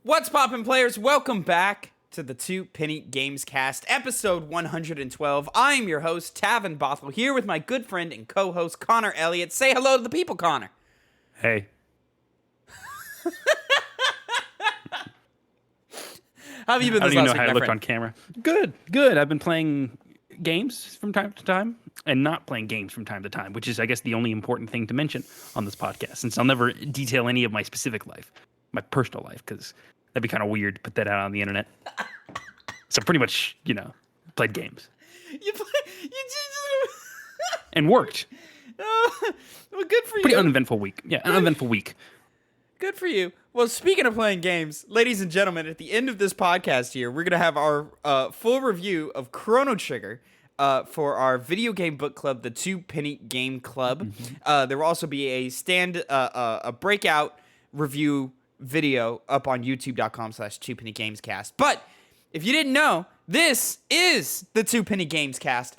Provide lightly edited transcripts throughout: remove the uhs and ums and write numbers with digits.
What's poppin', players? Welcome back to the Two Penny Gamescast, episode 112. I'm your host, Tavin Bothel, here with my good friend and co-host, Connor Elliott. Say hello to the people, Connor. Hey. How have you been this last week, my friend? I don't even know how I looked on camera. Good. I've been playing games from time to time and not playing games from time to time, which is, I guess, the only important thing to mention on this podcast, since I'll never detail any of my specific life, my personal life, because that'd be kind of weird to put that out on the internet. So pretty much, played games. You And worked. well, good for you. Pretty uneventful week. Yeah, an uneventful week. Good for you. Well, speaking of playing games, ladies and gentlemen, at the end of this podcast here, we're going to have our full review of ChronoTrigger for our video game book club, the Two Penny Game Club. Mm-hmm. There will also be a breakout review video up on youtube.com/2pennygamescast. But if you didn't know, this is the Two Penny Gamescast.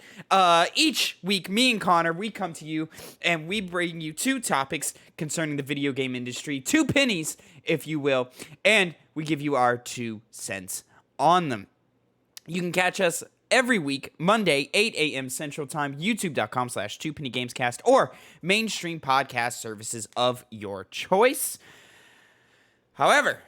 Each week, me and Connor, we come to you and we bring you two topics concerning the video game industry, two pennies, if you will, and we give you our 2 cents on them. You can catch us every week, Monday, 8 a.m. Central Time, youtube.com/2pennygamescast, or mainstream podcast services of your choice. However,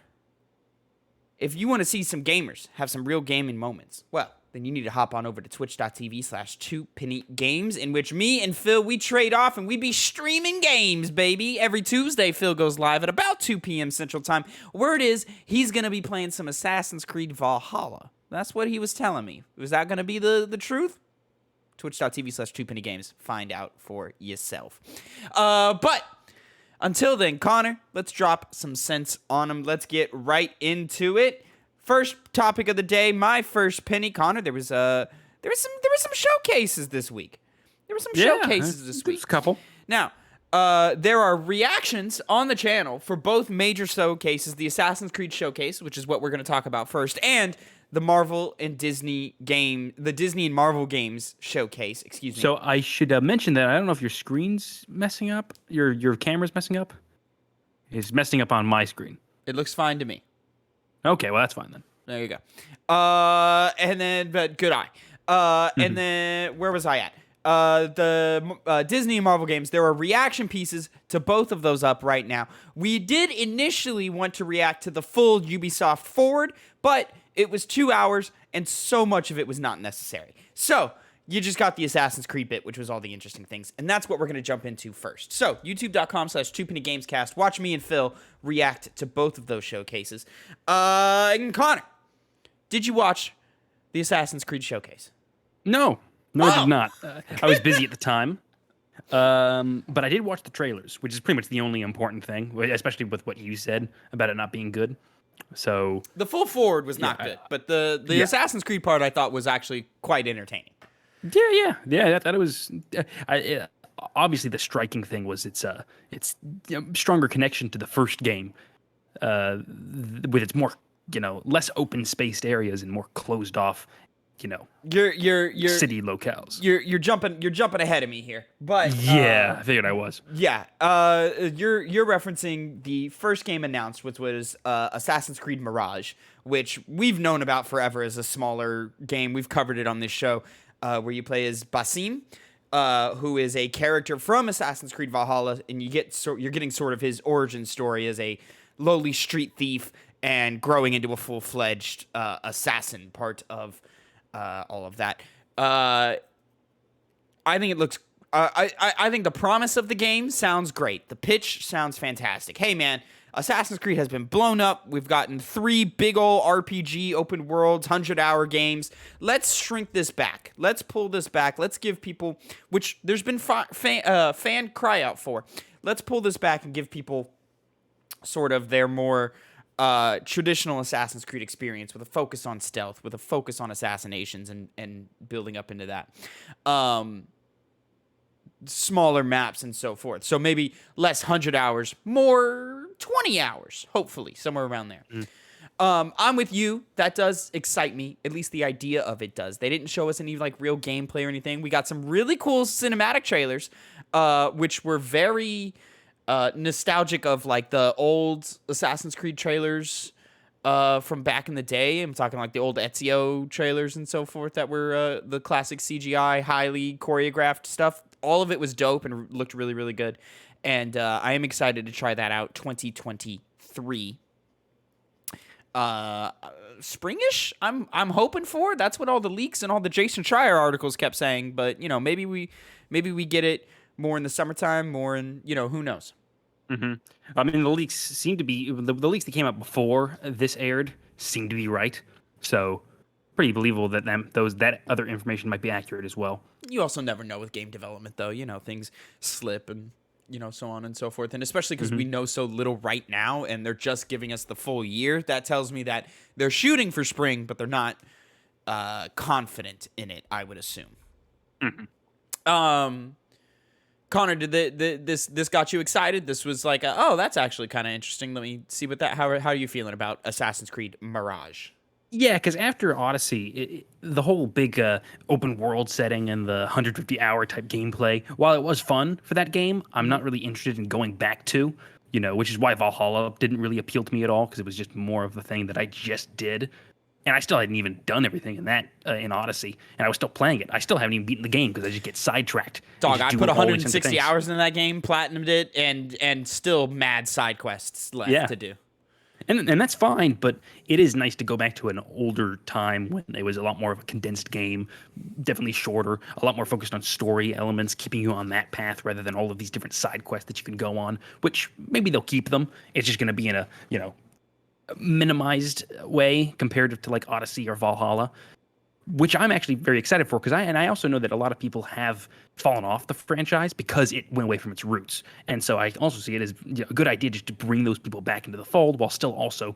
if you want to see some gamers have some real gaming moments, well, then you need to hop on over to twitch.tv/2pennygames, in which me and Phil, we trade off and we be streaming games, baby. Every Tuesday, Phil goes live at about 2 p.m. Central Time. Word is, he's going to be playing some Assassin's Creed Valhalla. That's what he was telling me. Was that going to be the truth? Twitch.tv/2pennygames. Find out for yourself. But until then, Connor, let's drop some sense on him. Let's get right into it. First topic of the day, my first penny, Connor. There was some showcases this week. There's a couple. Now, there are reactions on the channel for both major showcases: the Assassin's Creed showcase, which is what we're going to talk about first, and the Marvel and Disney and Marvel games showcase. Excuse me. So I should mention that I don't know if your screen's messing up. Your camera's messing up. It's messing up on my screen. It looks fine to me. Okay, well that's fine then. There you go. But good eye. And then where was I at? The Disney and Marvel games. There are reaction pieces to both of those up right now. We did initially want to react to the full Ubisoft Forward, but it was 2 hours, and so much of it was not necessary. So you just got the Assassin's Creed bit, which was all the interesting things, and that's what we're going to jump into first. So youtube.com/2pennygamescast. Watch me and Phil react to both of those showcases. And Connor, did you watch the Assassin's Creed showcase? No, I did not. I was busy at the time. But I did watch the trailers, which is pretty much the only important thing, especially with what you said about it not being good. So the full forward was not good, but the Assassin's Creed part I thought was actually quite entertaining. Yeah. I thought it was. Obviously, the striking thing was its stronger connection to the first game, with its more less open spaced areas and more closed off, your city locales. You're jumping ahead of me here, but I figured I was. Yeah, you're referencing the first game announced, which was Assassin's Creed Mirage, which we've known about forever as a smaller game. We've covered it on this show, where you play as Basim, who is a character from Assassin's Creed Valhalla, and you're getting sort of his origin story as a lowly street thief and growing into a full-fledged assassin. Part of all of that. I think it looks. I think the promise of the game sounds great. The pitch sounds fantastic. Hey, man, Assassin's Creed has been blown up. We've gotten 3 big ol' RPG open worlds, 100-hour games. Let's shrink this back. Let's pull this back. Let's give people, which there's been fan cry out for. Let's pull this back and give people sort of their more traditional Assassin's Creed experience with a focus on stealth, with a focus on assassinations and building up into that. Smaller maps and so forth. So maybe less 100 hours, more 20 hours, hopefully, somewhere around there. I'm with you. That does excite me. At least the idea of it does. They didn't show us any real gameplay or anything. We got some really cool cinematic trailers, which were very nostalgic of the old Assassin's Creed trailers from back in the day. I'm talking like the old Ezio trailers and so forth that were the classic CGI, highly choreographed stuff. All of it was dope and looked really, really good. And I am excited to try that out 2023. Springish, I'm hoping for. That's what all the leaks and all the Jason Schreier articles kept saying. But, maybe we get it more in the summertime, more in, who knows. Mm-hmm. I mean, the leaks seem to be the leaks that came out before this aired seem to be right. So, pretty believable that that other information might be accurate as well. You also never know with game development, though. Things slip and so on and so forth. And especially because we know so little right now, and they're just giving us the full year. That tells me that they're shooting for spring, but they're not confident in it, I would assume. Mm-hmm. Connor, did this got you excited? This was like, oh, that's actually kind of interesting. Let me see what that. How are you feeling about Assassin's Creed Mirage? Yeah, because after Odyssey, the whole big open world setting and the 150-hour type gameplay, while it was fun for that game, I'm not really interested in going back to, which is why Valhalla didn't really appeal to me at all, because it was just more of the thing that I just did. And I still hadn't even done everything in that in Odyssey, and I was still playing it. I still haven't even beaten the game because I just get sidetracked. Dog, I put 160 hours into that game, platinumed it, and still mad side quests left to do. And that's fine, but it is nice to go back to an older time when it was a lot more of a condensed game, definitely shorter, a lot more focused on story elements, keeping you on that path rather than all of these different side quests that you can go on, which maybe they'll keep them. It's just going to be in a, minimized way compared to like Odyssey or Valhalla, which I'm actually very excited for because I also know that a lot of people have fallen off the franchise because it went away from its roots. And so I also see it as a good idea just to bring those people back into the fold while still also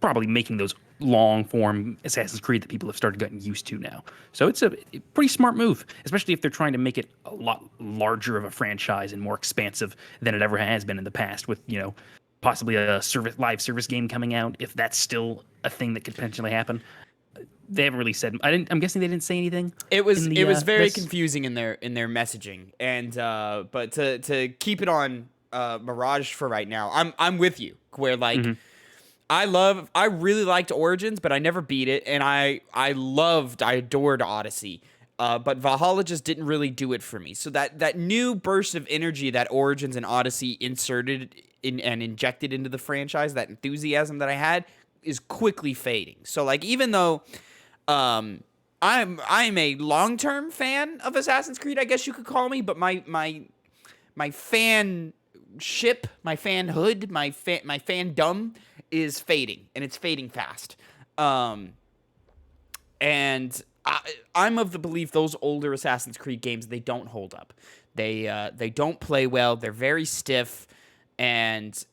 probably making those long form Assassin's Creed that people have started getting used to now. So it's a pretty smart move, especially if they're trying to make it a lot larger of a franchise and more expansive than it ever has been in the past with, possibly a live service game coming out, if that's still a thing that could potentially happen. They haven't really said. I'm guessing they didn't say anything. It was very confusing in their messaging, and but to keep it on Mirage for right now, I'm with you. Where like I really liked Origins, but I never beat it, and I adored Odyssey. But Valhalla just didn't really do it for me. So that new burst of energy that Origins and Odyssey inserted in and injected into the franchise, that enthusiasm that I had, is quickly fading. So like even though I'm a long-term fan of Assassin's Creed, I guess you could call me, but my fanship, my fanhood, my fandom is fading, and it's fading fast. And I'm of the belief those older Assassin's Creed games, they don't hold up. They don't play well. They're very stiff. And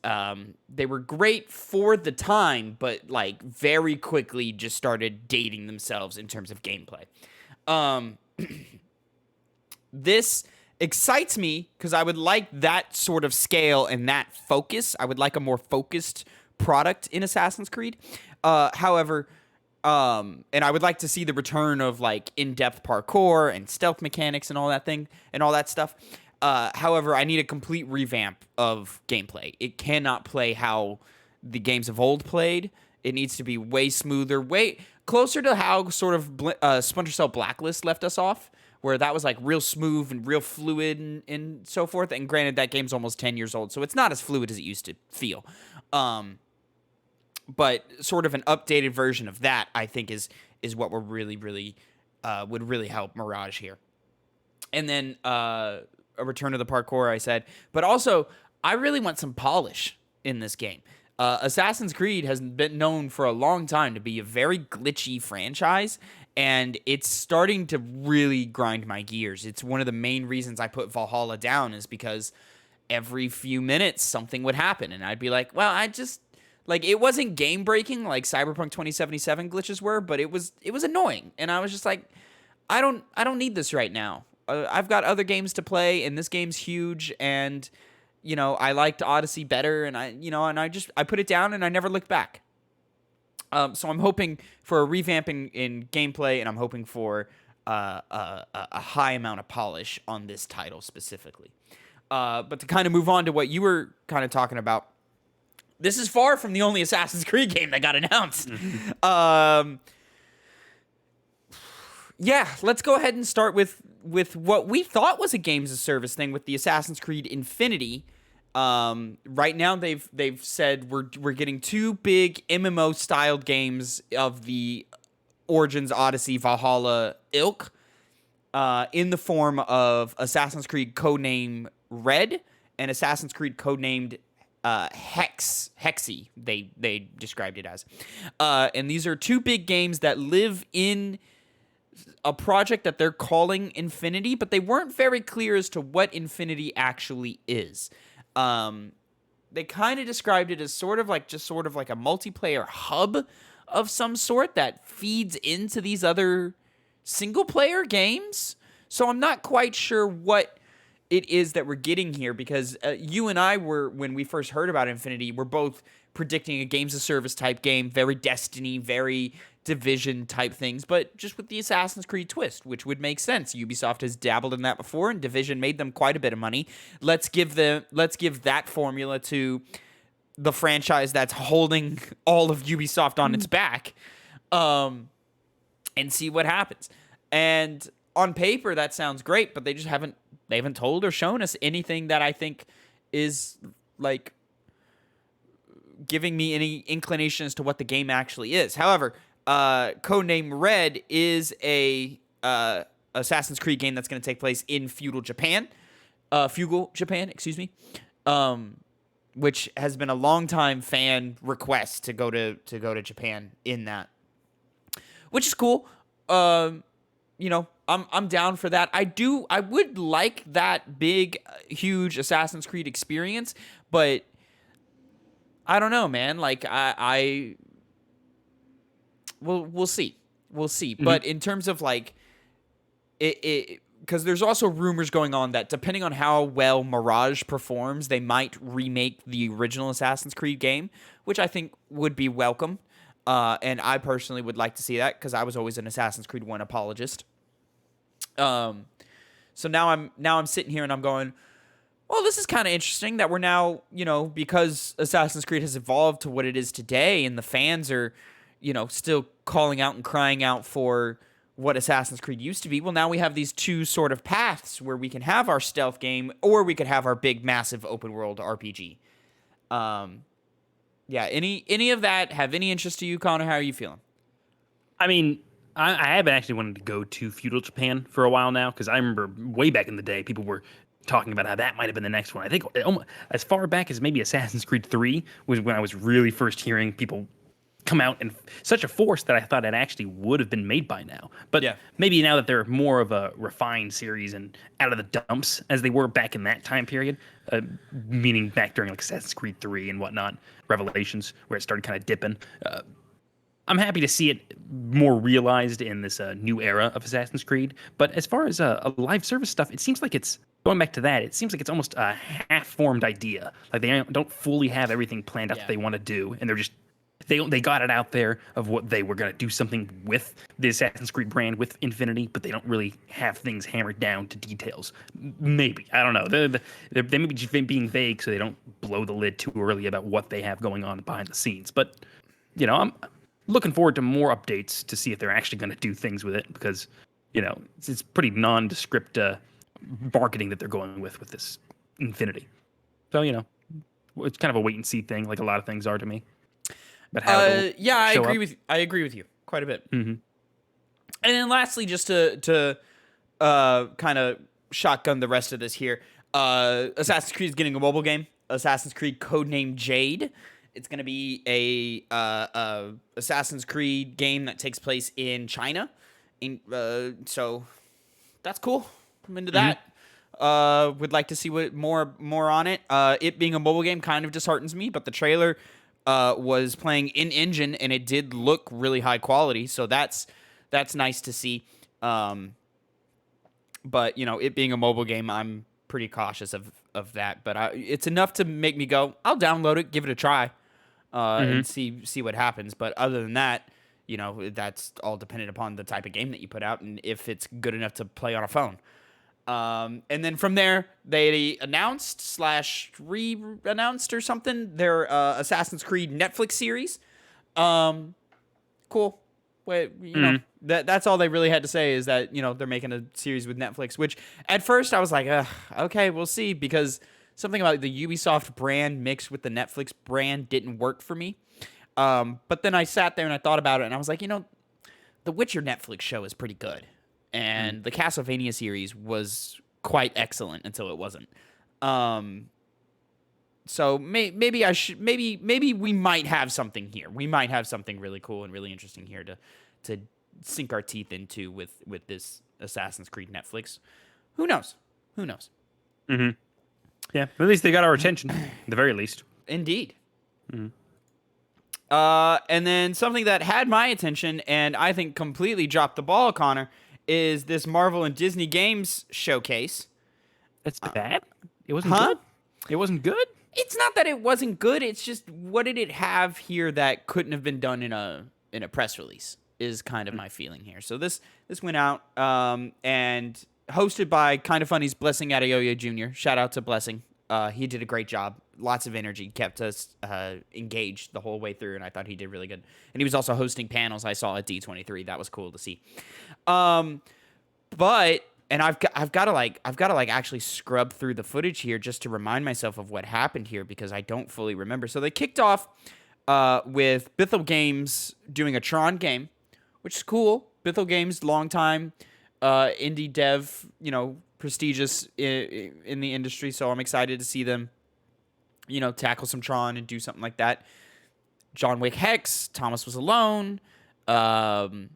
they were great for the time, but like very quickly just started dating themselves in terms of gameplay. This excites me because I would like that sort of scale and that focus. I would like a more focused product in Assassin's Creed. However, and I would like to see the return of like in-depth parkour and stealth mechanics and all that thing and all that stuff. However, I need a complete revamp of gameplay. It cannot play how the games of old played. It needs to be way smoother, way closer to how sort of Splinter Cell Blacklist left us off, where that was like real smooth and real fluid and so forth. And granted, that game's almost 10 years old, so it's not as fluid as it used to feel. But sort of an updated version of that, I think, is what we're really would really help Mirage here. And then a return to the parkour, I said. But also, I really want some polish in this game. Assassin's Creed has been known for a long time to be a very glitchy franchise, and it's starting to really grind my gears. It's one of the main reasons I put Valhalla down is because every few minutes something would happen, and I'd be like, well, like, it wasn't game-breaking like Cyberpunk 2077 glitches were, but it was annoying, and I was just like, I don't need this right now. I've got other games to play, and this game's huge, and I liked Odyssey better, and I put it down, and I never looked back. So I'm hoping for a revamping in gameplay, and I'm hoping for a high amount of polish on this title specifically. But to kind of move on to what you were kind of talking about, this is far from the only Assassin's Creed game that got announced. Yeah, let's go ahead and start with what we thought was a games as service thing with the Assassin's Creed Infinity. Right now they've said we're getting 2 big MMO styled games of the Origins, Odyssey, Valhalla ilk, in the form of Assassin's Creed codename Red and Assassin's Creed codenamed Hexy. They described it as, and these are 2 big games that live in a project that they're calling Infinity, but they weren't very clear as to what Infinity actually is. They kind of described it as sort of like a multiplayer hub of some sort that feeds into these other single player games. So I'm not quite sure what it is that we're getting here, because you and I when we first heard about Infinity, we're both predicting a games of service type game, very Destiny, very Division type things, but just with the Assassin's Creed twist, which would make sense. Ubisoft has dabbled in that before, and Division made them quite a bit of money. Let's give that formula to the franchise that's holding all of Ubisoft on its back, and see what happens. And on paper, that sounds great, but they haven't told or shown us anything that I think is like giving me any inclination as to what the game actually is. However, codename Red is a Assassin's Creed game that's going to take place in feudal Japan, excuse me, which has been a long time fan request to go to Japan in that, which is cool. I'm down for that. I would like that big, huge Assassin's Creed experience, but I don't know, man. Like we'll see. Mm-hmm. But in terms of like it, because there's also rumors going on that depending on how well Mirage performs, they might remake the original Assassin's Creed game, which I think would be welcome. And I personally would like to see that, because I was always an Assassin's Creed 1 apologist. So now I'm sitting here and I'm going, well, this is kind of interesting that we're now, because Assassin's Creed has evolved to what it is today, and the fans are, still calling out and crying out for what Assassin's Creed used to be. Well, now we have these 2 sort of paths where we can have our stealth game, or we could have our big, massive open world RPG. Yeah, any of that have any interest to you, Connor? How are you feeling? I mean, I have been actually wanting to go to feudal Japan for a while now, because I remember way back in the day, people were talking about how that might have been the next one. I think as far back as maybe Assassin's Creed 3 was when I was really first hearing people come out in such a force that I thought it actually would have been made by now. But yeah, maybe now that they're more of a refined series and out of the dumps as they were back in that time period, meaning back during like Assassin's Creed 3 and whatnot, Revelations, where it started kind of dipping. I'm happy to see it more realized in this new era of Assassin's Creed. But as far as a live service stuff, it seems like it's going back to that. It seems like it's almost a half-formed idea. Like they don't fully have everything planned out that they want to do, and they're just they got it out there of what they were going to do something with the Assassin's Creed brand with Infinity, but they don't really have things hammered down to details. Maybe, I don't know. They may be just being vague so they don't blow the lid too early about what they have going on behind the scenes. But I'm looking forward to more updates to see if they're actually going to do things with it, because it's pretty nondescript marketing that they're going with this Infinity. So it's kind of a wait and see thing, like a lot of things are to me. But how I agree with you quite a bit. Mm-hmm. And then lastly, just to kind of shotgun the rest of this here, Assassin's Creed is getting a mobile game. Assassin's Creed codename Jade. It's going to be a Assassin's Creed game that takes place in China. So that's cool. I'm into that. Would like to see more on it. It being a mobile game kind of disheartens me, but the trailer was playing in engine and it did look really high quality. So that's nice to see. But it being a mobile game, I'm pretty cautious of that. But it's enough to make me go, I'll download it, give it a try, and see what happens. But other than that, that's all dependent upon the type of game that you put out and if it's good enough to play on a phone. And then from there, they announced / re-announced or something their Assassin's Creed Netflix series. Cool. Wait, that's all they really had to say is that, they're making a series with Netflix, which at first I was like, okay, we'll see, because something about the Ubisoft brand mixed with the Netflix brand didn't work for me. But then I sat there and I thought about it, and I was like, the Witcher Netflix show is pretty good. And the Castlevania series was quite excellent until it wasn't. So maybe we might have something here. We might have something really cool and really interesting here to sink our teeth into with this Assassin's Creed Netflix. Who knows? Mm-hmm. Yeah, at least they got our attention, at the very least. Indeed. And then something that had my attention and I think completely dropped the ball, Connor, is this Marvel and Disney Games showcase. That's bad? It wasn't good? It wasn't good? It's not that it wasn't good. It's just, what did it have here that couldn't have been done in a press release is kind of my feeling here. So this went out and hosted by Kinda Funny's Blessing Adeoye Jr. Shout out to Blessing. He did a great job. Lots of energy. Kept us engaged the whole way through, and I thought he did really good. And he was also hosting panels I saw at D23. That was cool to see. But I've got to actually scrub through the footage here just to remind myself of what happened here, because I don't fully remember. So they kicked off with Bothel Games doing a Tron game, which is cool. Bothel Games, longtime indie dev, prestigious in the industry. So I'm excited to see them, tackle some Tron and do something like that. John Wick Hex, Thomas Was Alone, some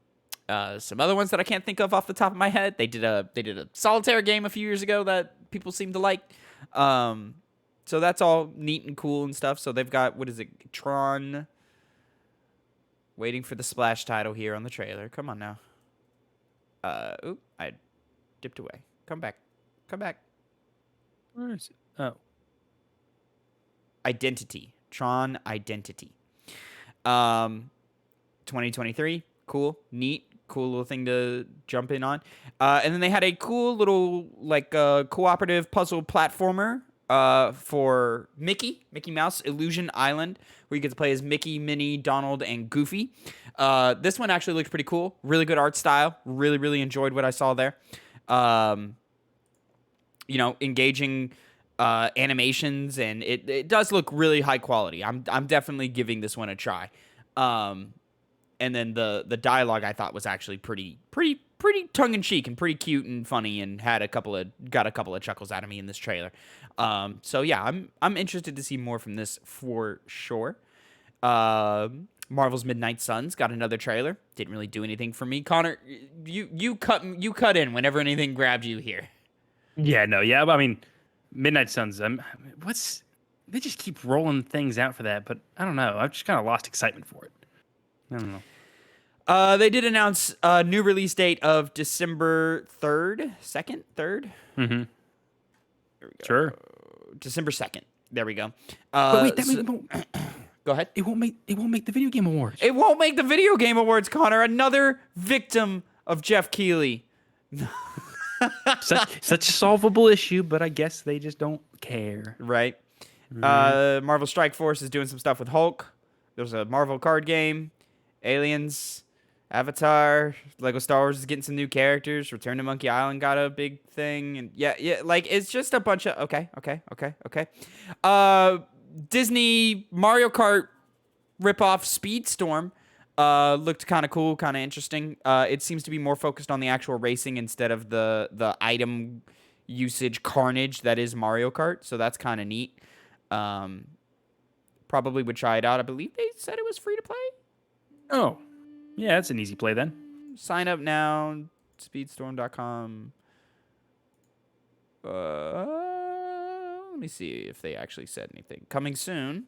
other ones that I can't think of off the top of my head. They did a solitaire game a few years ago that people seem to like. So that's all neat and cool and stuff. So they've got, what is it, Tron. Waiting for the splash title here on the trailer. Come on now. I dipped away. Come back. Where is it? Oh. Identity. Tron Identity. 2023. Cool. Neat. Cool little thing to jump in on. And then they had a cool little, cooperative puzzle platformer for Mickey Mouse Illusion Island, where you get to play as Mickey, Minnie, Donald, and Goofy. This one actually looked pretty cool. Really good art style. Really, really enjoyed what I saw there. Engaging animations, and it does look really high quality. I'm definitely giving this one a try. And then the dialogue I thought was actually pretty tongue in cheek and pretty cute and funny, and got a couple of chuckles out of me in this trailer. So yeah, I'm interested to see more from this for sure. Marvel's Midnight Suns got another trailer. Didn't really do anything for me. Connor, you cut in whenever anything grabbed you here. Yeah, no, yeah. I mean, Midnight Suns. They just keep rolling things out for that, but I don't know. I've just kind of lost excitement for it. I don't know. They did announce a new release date of December 3rd, 2nd, 3rd. Mm-hmm. Here we go. Sure. December 2nd. There we go. But wait, Go ahead. It won't make the video game awards. It won't make the video game awards, Connor. Another victim of Jeff Keighley. such a solvable issue, but I guess they just don't care. Right. Mm-hmm. Marvel Strike Force is doing some stuff with Hulk. There's a Marvel card game. Aliens. Avatar. Lego Star Wars is getting some new characters. Return to Monkey Island got a big thing. And yeah, it's just a bunch of... Okay. Disney Mario Kart ripoff Speedstorm looked kind of cool, kind of interesting. It seems to be more focused on the actual racing instead of the item usage carnage that is Mario Kart. So that's kind of neat. Probably would try it out. I believe they said it was free to play. Oh, yeah, that's an easy play then. Sign up now, speedstorm.com. Let me see if they actually said anything. Coming soon.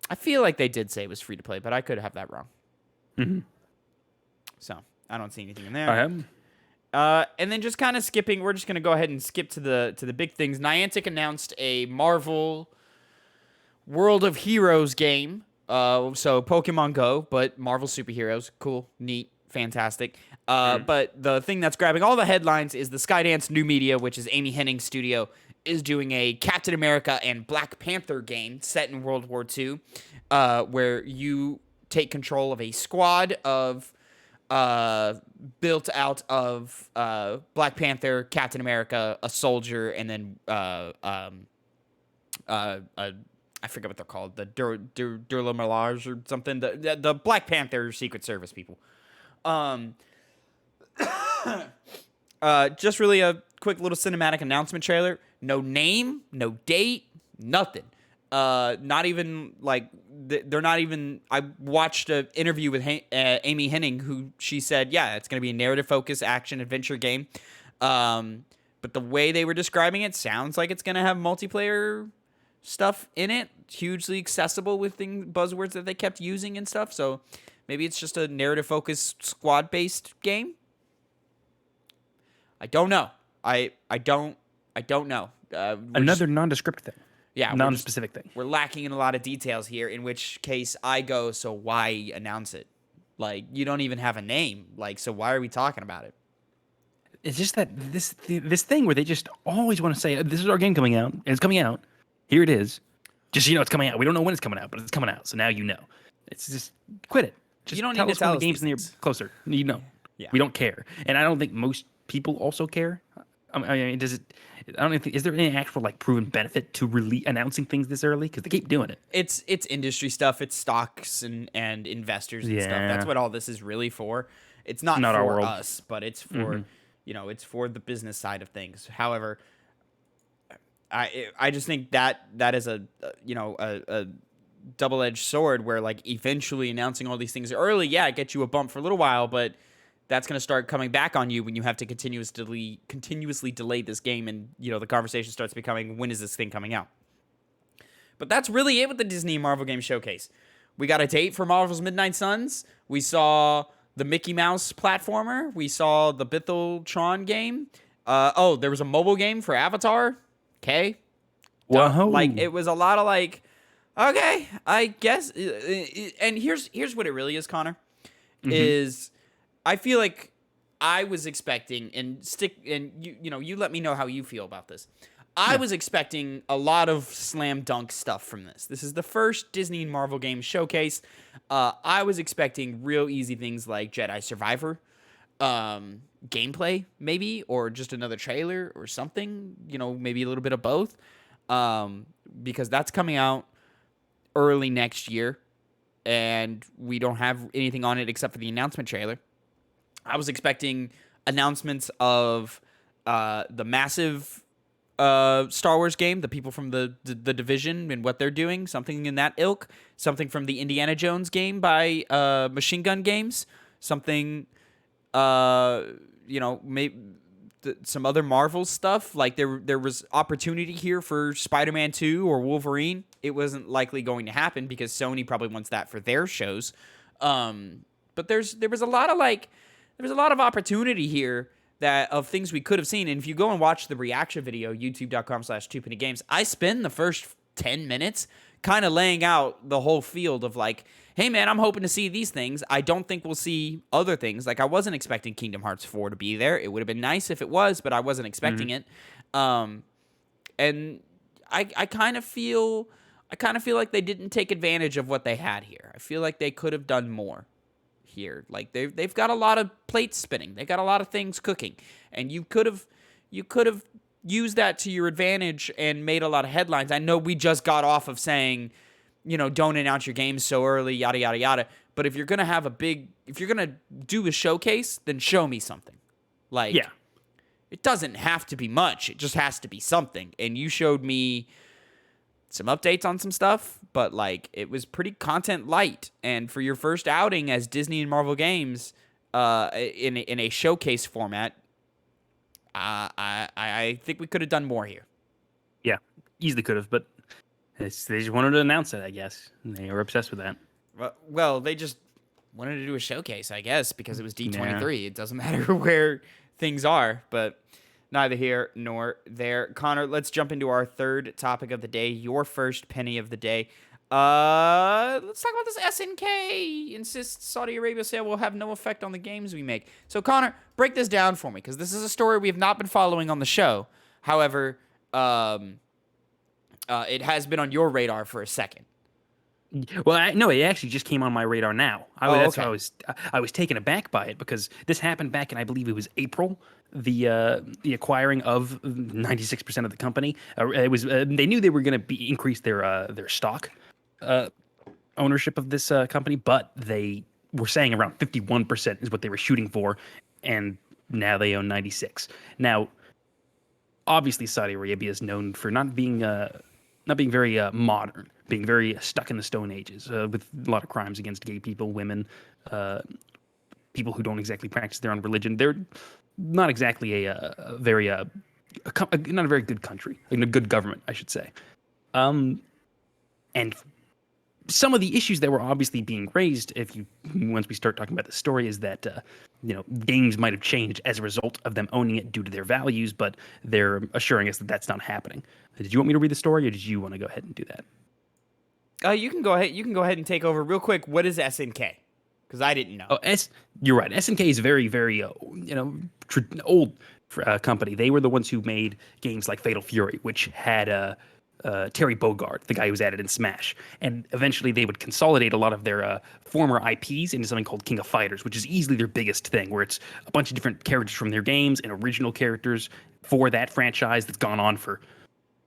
I feel like they did say it was free to play, but I could have that wrong. Mm-hmm. So I don't see anything in there. I am. And then just kind of skipping, we're just gonna go ahead and skip to the big things. Niantic announced a Marvel World of Heroes game. So Pokemon Go, but Marvel superheroes. Cool, neat, fantastic. But the thing that's grabbing all the headlines is the Skydance New Media, which is Amy Hennig's studio, is doing a Captain America and Black Panther game set in World War II, where you take control of a squad of built out of Black Panther, Captain America, a soldier, and then I forget what they're called, the Durla Malage or something, the Black Panther Secret Service people. Just really a quick little cinematic announcement trailer. No name, no date, nothing. Not even like they're not even. I watched an interview with Amy Hennig, who she said, "Yeah, it's going to be a narrative-focused action adventure game." But the way they were describing it sounds like it's going to have multiplayer stuff in it, hugely accessible with buzzwords that they kept using and stuff. So maybe it's just a narrative-focused squad-based game. I don't know. I don't know. Another nondescript thing. Yeah, non-specific thing. We're lacking in a lot of details here, in which case I go, so why announce it? Like, you don't even have a name. Like, so why are we talking about it? It's just that this thing where they just always want to say, this is our game coming out, and it's coming out. Here it is. Just so you know it's coming out. We don't know when it's coming out, but it's coming out. So now you know. It's just, quit it. Just you don't tell need us to tell when us the game's these near things. closer. You know. Yeah. We don't care. And I don't think most people also care. I mean, does it? I don't think. Is there any actual like proven benefit to announcing things this early? Because they keep doing it. It's industry stuff. It's stocks and investors and stuff. That's what all this is really for. It's not our for world. us, but it's for it's for the business side of things. However, I just think that is a double-edged sword where like eventually announcing all these things early, it gets you a bump for a little while, but that's going to start coming back on you when you have to continuously delay this game, and the conversation starts becoming, when is this thing coming out? But that's really it with the Disney and Marvel Game Showcase. We got a date for Marvel's Midnight Suns. We saw the Mickey Mouse platformer. We saw the Bothel Tron game. There was a mobile game for Avatar. Okay. Whoa. Like, it was a lot of like, okay, I guess. And here's what it really is, Connor, is I feel like I was expecting, and you let me know how you feel about this. I was expecting a lot of slam dunk stuff from this. This is the first Disney and Marvel game showcase. I was expecting real easy things like Jedi Survivor, gameplay maybe, or just another trailer or something, maybe a little bit of both, because that's coming out early next year, and we don't have anything on it except for the announcement trailer. I was expecting announcements of the massive Star Wars game, the people from the Division and what they're doing, something in that ilk, something from the Indiana Jones game by Machine Gun Games, something, maybe some other Marvel stuff. Like there was opportunity here for Spider-Man 2 or Wolverine. It wasn't likely going to happen because Sony probably wants that for their shows. But there was a lot of opportunity here of things we could have seen. And if you go and watch the reaction video, youtube.com/2pennygames, I spend the first 10 minutes kind of laying out the whole field of like, hey man, I'm hoping to see these things. I don't think we'll see other things. Like, I wasn't expecting Kingdom Hearts 4 to be there. It would have been nice if it was, but I wasn't expecting it. And I kind of feel like they didn't take advantage of what they had here. I feel like they could have done more here. Like, they've got a lot of plates spinning. They got a lot of things cooking, and you could have used that to your advantage and made a lot of headlines. I know we just got off of saying, don't announce your games so early, yada yada yada. But if you're gonna do a showcase, then show me something. Like, it doesn't have to be much. It just has to be something. And you showed me some updates on some stuff, but like, it was pretty content light. And for your first outing as Disney and Marvel Games, in a showcase format, I think we could have done more here. Yeah, easily could have, but they just wanted to announce it, I guess. They were obsessed with that. Well, they just wanted to do a showcase, I guess, because it was D23. Yeah. It doesn't matter where things are, but neither here nor there. Connor, let's jump into our third topic of the day, your first penny of the day. Let's talk about this. SNK insists Saudi Arabia sale will have no effect on the games we make. So, Connor, break this down for me, because this is a story we have not been following on the show. However, it has been on your radar for a second. Well, no, it actually just came on my radar now. That's okay. why I was taken aback by it, because this happened back in, I believe it was April. The acquiring of 96% of the company. It was they knew they were going to increase their stock ownership of this company, but they were saying around 51% is what they were shooting for, and now they own 96. Now, obviously, Saudi Arabia is known for not being very modern, being very stuck in the Stone Ages, with a lot of crimes against gay people, women, people who don't exactly practice their own religion. They're not exactly not a very good country, a good government, I should say. And some of the issues that were obviously being raised, once we start talking about the story, is that games might have changed as a result of them owning it due to their values, but they're assuring us that that's not happening. Did you want me to read the story, or did you want to go ahead and do that? You can go ahead. You can go ahead and take over real quick. What is SNK? Because I didn't know. Oh, you're right. SNK is very, very old company. They were the ones who made games like Fatal Fury, which had Terry Bogard, the guy who was added in Smash. And eventually they would consolidate a lot of their former IPs into something called King of Fighters, which is easily their biggest thing, where it's a bunch of different characters from their games and original characters for that franchise that's gone on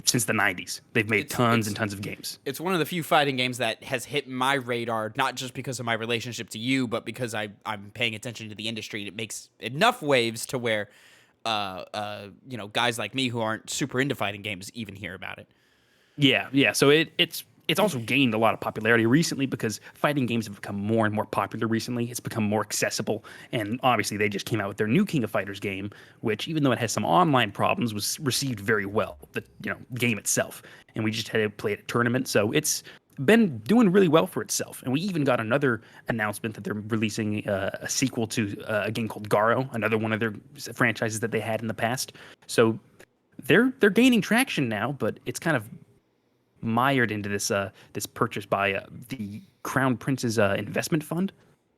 since the 90s. They've made tons and tons of games. It's one of the few fighting games that has hit my radar, not just because of my relationship to you, but because I'm paying attention to the industry. And it makes enough waves to where, guys like me who aren't super into fighting games even hear about it. Yeah. So it's also gained a lot of popularity recently because fighting games have become more and more popular recently. It's become more accessible, and obviously they just came out with their new King of Fighters game, which, even though it has some online problems, was received very well. The game itself, and we just had to play it at a tournament, so it's been doing really well for itself. And we even got another announcement that they're releasing a sequel to a game called Garo, another one of their franchises that they had in the past. So they're gaining traction now, but it's kind of mired into this purchase by the Crown Prince's investment fund.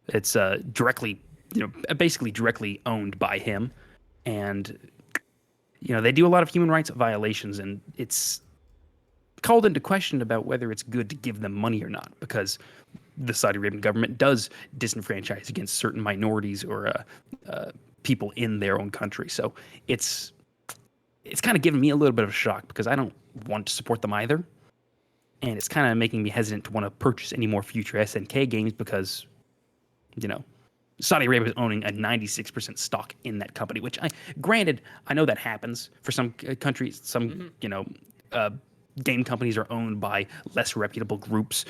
It's basically directly owned by him, and they do a lot of human rights violations, and it's called into question about whether it's good to give them money or not, because the Saudi Arabian government does disenfranchise against certain minorities or people in their own country. So it's kind of given me a little bit of a shock, because I don't want to support them either. And it's kind of making me hesitant to want to purchase any more future SNK games, because, Saudi Arabia is owning a 96% stock in that company, which granted, I know that happens for some countries. Some, game companies are owned by less reputable groups,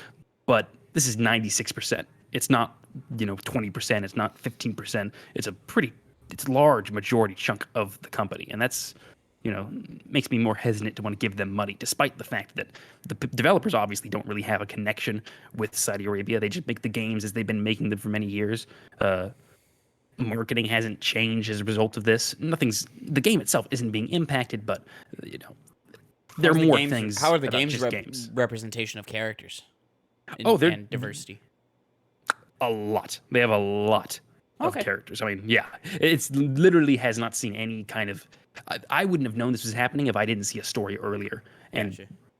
but this is 96%. It's not, 20%. It's not 15%. It's a large majority chunk of the company. And that's, makes me more hesitant to want to give them money, despite the fact that the developers obviously don't really have a connection with Saudi Arabia. They just make the games as they've been making them for many years. Marketing hasn't changed as a result of this. The game itself isn't being impacted, but, there are more things. How are the games representation of characters? And diversity. A lot. They have a lot of characters. I mean, yeah, it's literally has not seen any kind of. I wouldn't have known this was happening if I didn't see a story earlier and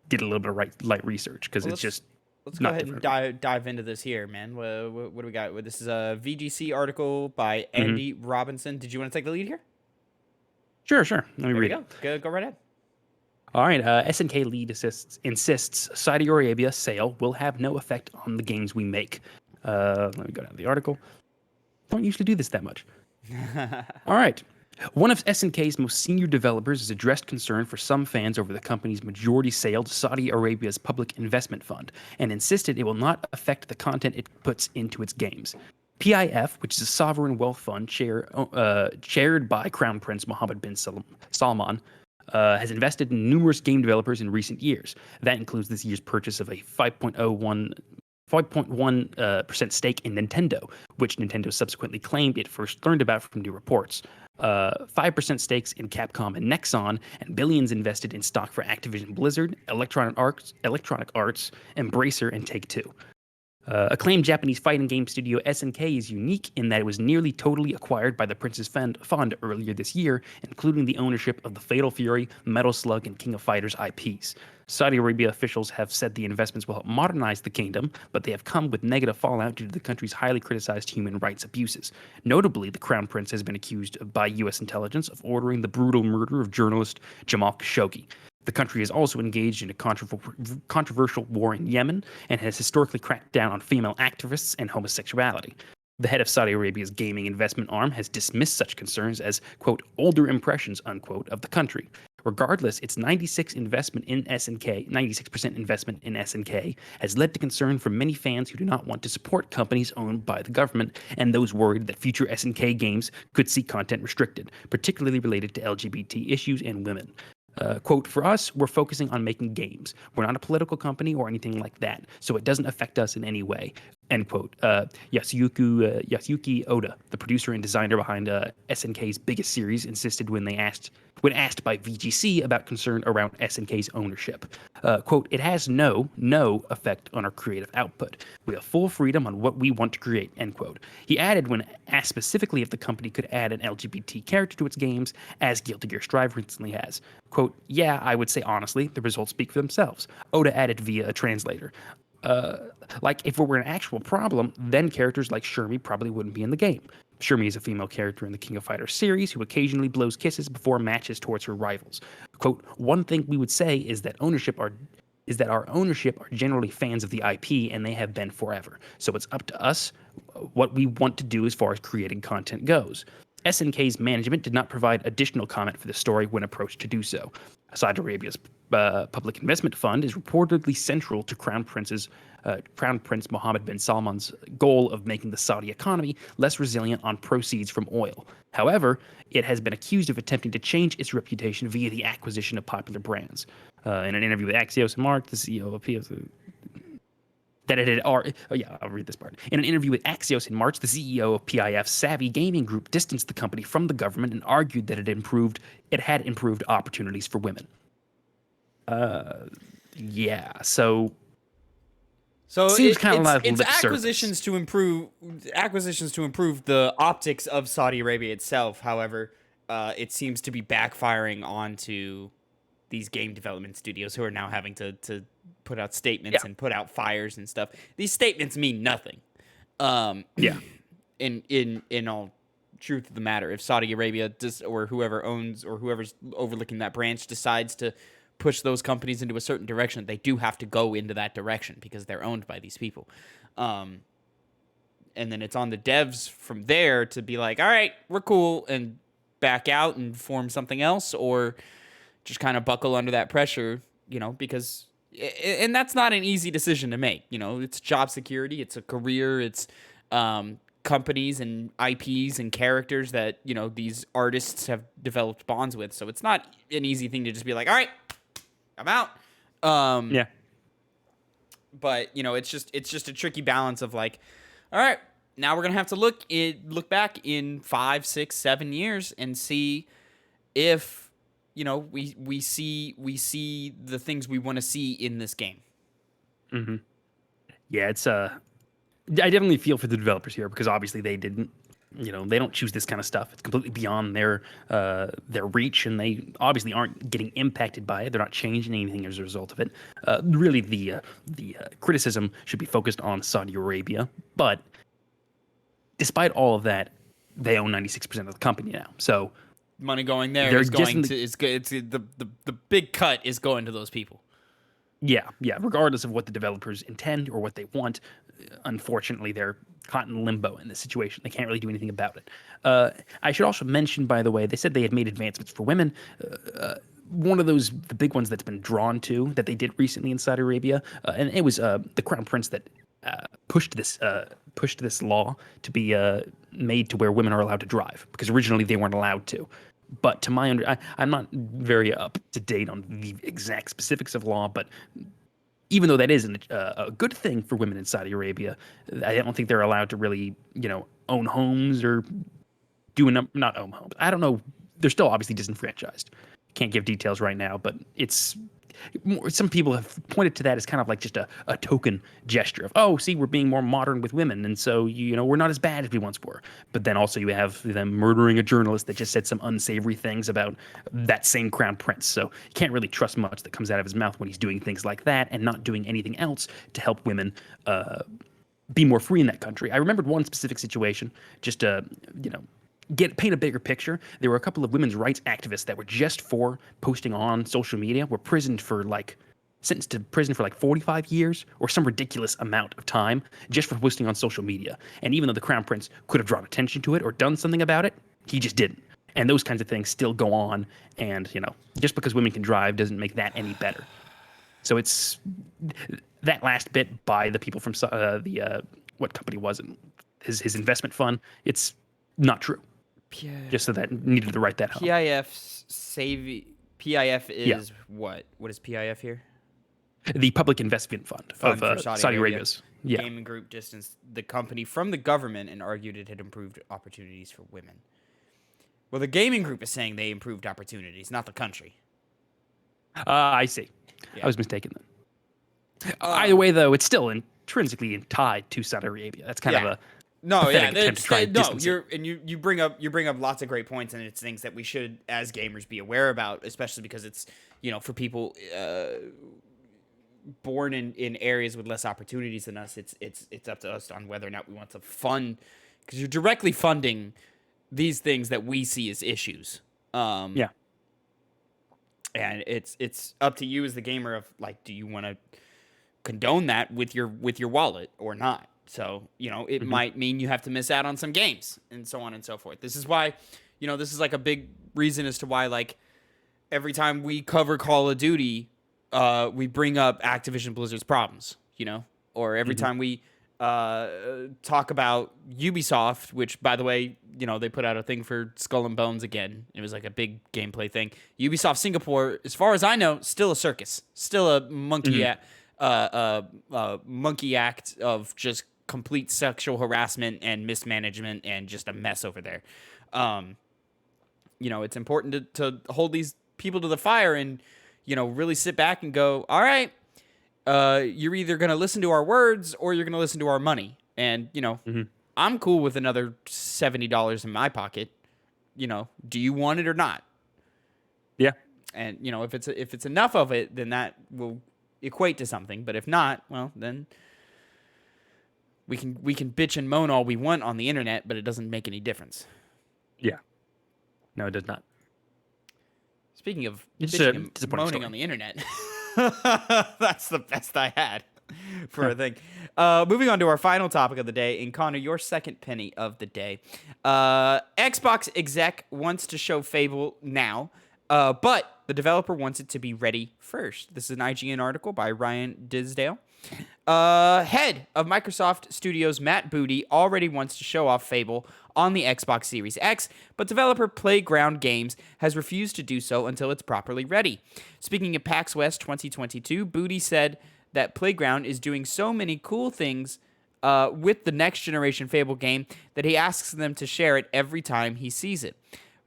did a little bit of light research, because it's just. Let's go ahead and dive into this here, man. What do we got? This is a VGC article by Andy Robinson. Did you want to take the lead here? Sure. Let me read it. Go right ahead. All right. SNK lead insists Saudi Arabia sale will have no effect on the games we make. Let me go down to the article. Don't usually do this that much. All right. One of SNK's most senior developers has addressed concern for some fans over the company's majority sale to Saudi Arabia's public investment fund, and insisted it will not affect the content it puts into its games. PIF, which is a sovereign wealth fund chaired by Crown Prince Mohammed bin Salman, has invested in numerous game developers in recent years. That includes this year's purchase of a 5.1% stake in Nintendo, which Nintendo subsequently claimed it first learned about from new reports. 5% stakes in Capcom and Nexon, and billions invested in stock for Activision Blizzard, Electronic Arts, Embracer, and Take-Two. Acclaimed Japanese fighting game studio SNK is unique in that it was nearly totally acquired by the Prince's Fund earlier this year, including the ownership of the Fatal Fury, Metal Slug, and King of Fighters IPs. Saudi Arabia officials have said the investments will help modernize the kingdom, but they have come with negative fallout due to the country's highly criticized human rights abuses. Notably, the Crown Prince has been accused by U.S. intelligence of ordering the brutal murder of journalist Jamal Khashoggi. The country is also engaged in a controversial war in Yemen and has historically cracked down on female activists and homosexuality. The head of Saudi Arabia's gaming investment arm has dismissed such concerns as, quote, older impressions, unquote, of the country. Regardless, its 96% investment in SNK has led to concern from many fans who do not want to support companies owned by the government and those worried that future SNK games could see content restricted, particularly related to LGBT issues and women. Quote, for us, we're focusing on making games. We're not a political company or anything like that, so it doesn't affect us in any way. End quote. Yasuki Oda, the producer and designer behind SNK's biggest series, insisted when asked by VGC about concern around SNK's ownership. Quote, it has no effect on our creative output. We have full freedom on what we want to create, end quote. He added when asked specifically if the company could add an LGBT character to its games, as Guilty Gear Strive recently has. Quote, yeah, I would say honestly, the results speak for themselves. Oda added via a translator. Like, if it were an actual problem, then characters like Shermie probably wouldn't be in the game. Shermie is a female character in the King of Fighters series who occasionally blows kisses before matches towards her rivals. Quote, one thing we would say is that our ownership are generally fans of the IP, and they have been forever. So it's up to us what we want to do as far as creating content goes. SNK's management did not provide additional comment for the story when approached to do so. Saudi Arabia's public investment fund is reportedly central to Crown Prince Mohammed bin Salman's goal of making the Saudi economy less resilient on proceeds from oil. However, it has been accused of attempting to change its reputation via the acquisition of popular brands. In an interview with Axios in March, the CEO of I'll read this part. In an interview with Axios in March, the CEO of PIF's Savvy Gaming Group distanced the company from the government and argued that it had improved opportunities for women. So seems kind of it's lip acquisitions to improve the optics of Saudi Arabia itself. However, it seems to be backfiring onto these game development studios who are now having to put out statements and put out fires and stuff. These statements mean nothing. In all truth of the matter, if Saudi Arabia or whoever owns or whoever's overlooking that branch decides to push those companies into a certain direction, they do have to go into that direction because they're owned by these people. And then it's on the devs from there to be like, all right, we're cool, and back out and form something else, or just kind of buckle under that pressure, because, and that's not an easy decision to make. It's job security, it's a career, it's companies and IPs and characters that, these artists have developed bonds with. So it's not an easy thing to just be like, all right, I'm out. But it's just a tricky balance of like, all right, now we're gonna have to look back in 5, 6, 7 years and see if we see the things we want to see in this game. Mm-hmm. Yeah, it's I definitely feel for the developers here because obviously they didn't. They don't choose this kind of stuff. It's completely beyond their reach, and they obviously aren't getting impacted by it. They're not changing anything as a result of it. Really, the criticism should be focused on Saudi Arabia. But despite all of that, they own 96% of the company now. So money going there is going to the big cut is going to those people. Yeah. Regardless of what the developers intend or what they want, unfortunately, they're caught in limbo in this situation. They can't really do anything about it. I should also mention, by the way, they said they had made advancements for women. One of the big ones that's been drawn to that they did recently in Saudi Arabia, and it was the Crown Prince that pushed this law to be made to where women are allowed to drive, because originally they weren't allowed to. But to my I'm not very up to date on the exact specifics of law, but even though that is a good thing for women in Saudi Arabia, I don't think they're allowed to really, own homes or not own homes. I don't know. They're still obviously disenfranchised. Can't give details right now, but some people have pointed to that as kind of like just a token gesture of, oh, see, we're being more modern with women, and so we're not as bad as we once were. But then also you have them murdering a journalist that just said some unsavory things about that same crown prince. So you can't really trust much that comes out of his mouth when he's doing things like that and not doing anything else to help women be more free in that country. I remembered one specific situation, just to paint a bigger picture. There were a couple of women's rights activists that were just for posting on social media were sentenced to prison for like 45 years or some ridiculous amount of time just for posting on social media. And even though the crown prince could have drawn attention to it or done something about it, he just didn't. And those kinds of things still go on. And just because women can drive doesn't make that any better. So it's that last bit by the people from what company was it? His investment fund. It's not true. Just so that needed to write that home. PIF is what? What is PIF here? The Public Investment Fund of for Saudi Arabia's gaming group distanced the company from the government and argued it had improved opportunities for women. Well, the gaming group is saying they improved opportunities, not the country. I see. Yeah. I was mistaken then. Either way, though, it's still intrinsically tied to Saudi Arabia. That's kind of a you bring up lots of great points, and it's things that we should, as gamers, be aware about, especially because it's for people born in areas with less opportunities than us. It's up to us on whether or not we want to fund, because you're directly funding these things that we see as issues. And it's up to you as the gamer of like, do you want to condone that with your wallet or not? So, it might mean you have to miss out on some games and so on and so forth. This is why, this is like a big reason as to why, like, every time we cover Call of Duty, we bring up Activision Blizzard's problems, or every time we talk about Ubisoft, which, by the way, they put out a thing for Skull and Bones again. It was like a big gameplay thing. Ubisoft Singapore, as far as I know, still a circus, still a monkey monkey act of just complete sexual harassment and mismanagement and just a mess over there. It's important to hold these people to the fire and, really sit back and go, all right, you're either going to listen to our words or you're going to listen to our money. And, I'm cool with another $70 in my pocket. Do you want it or not? Yeah. And, if it's enough of it, then that will equate to something. But if not, well, then we can bitch and moan all we want on the internet, but it doesn't make any difference. Yeah. No, it does not. Speaking of bitching and moaning on the internet, that's the best I had for a thing. Moving on to our final topic of the day, and Connor, your second penny of the day. Xbox exec wants to show Fable now, but the developer wants it to be ready first. This is an IGN article by Ryan Disdale. Head of Microsoft Studios Matt Booty already wants to show off Fable on the Xbox Series X, but developer Playground Games has refused to do so until it's properly ready. Speaking at PAX West 2022, Booty said that Playground is doing so many cool things with the next generation Fable game that he asks them to share it every time he sees it.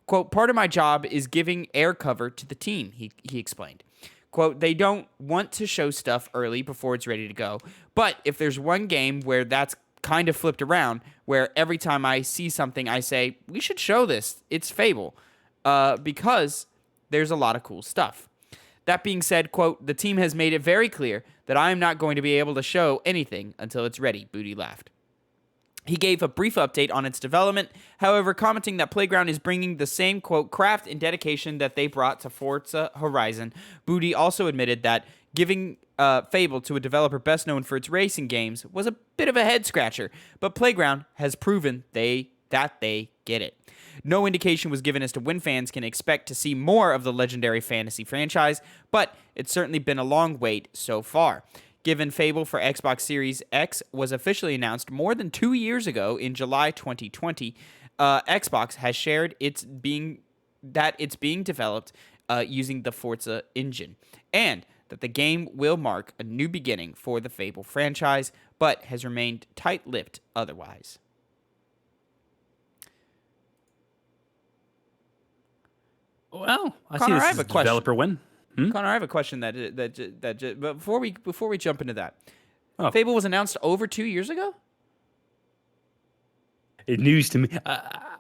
Quote, part of my job is giving air cover to the team, he explained. Quote, they don't want to show stuff early before it's ready to go. But if there's one game where that's kind of flipped around, where every time I see something, I say, we should show this, it's Fable. Because there's a lot of cool stuff. That being said, quote, the team has made it very clear that I am not going to be able to show anything until it's ready, Booty laughed. He gave a brief update on its development, however, commenting that Playground is bringing the same, quote, craft and dedication that they brought to Forza Horizon. Booty also admitted that giving Fable to a developer best known for its racing games was a bit of a head-scratcher, but Playground has proven that they get it. No indication was given as to when fans can expect to see more of the legendary fantasy franchise, but it's certainly been a long wait so far. Given Fable for Xbox Series X was officially announced more than 2 years ago in July 2020, Xbox has shared it's being developed using the Forza engine, and that the game will mark a new beginning for the Fable franchise, but has remained tight-lipped otherwise. Well, I see Connor, this I as have a a question. developer win. Connor, I have a question but before we jump into that, Oh. Fable was announced over 2 years ago. It's news to me.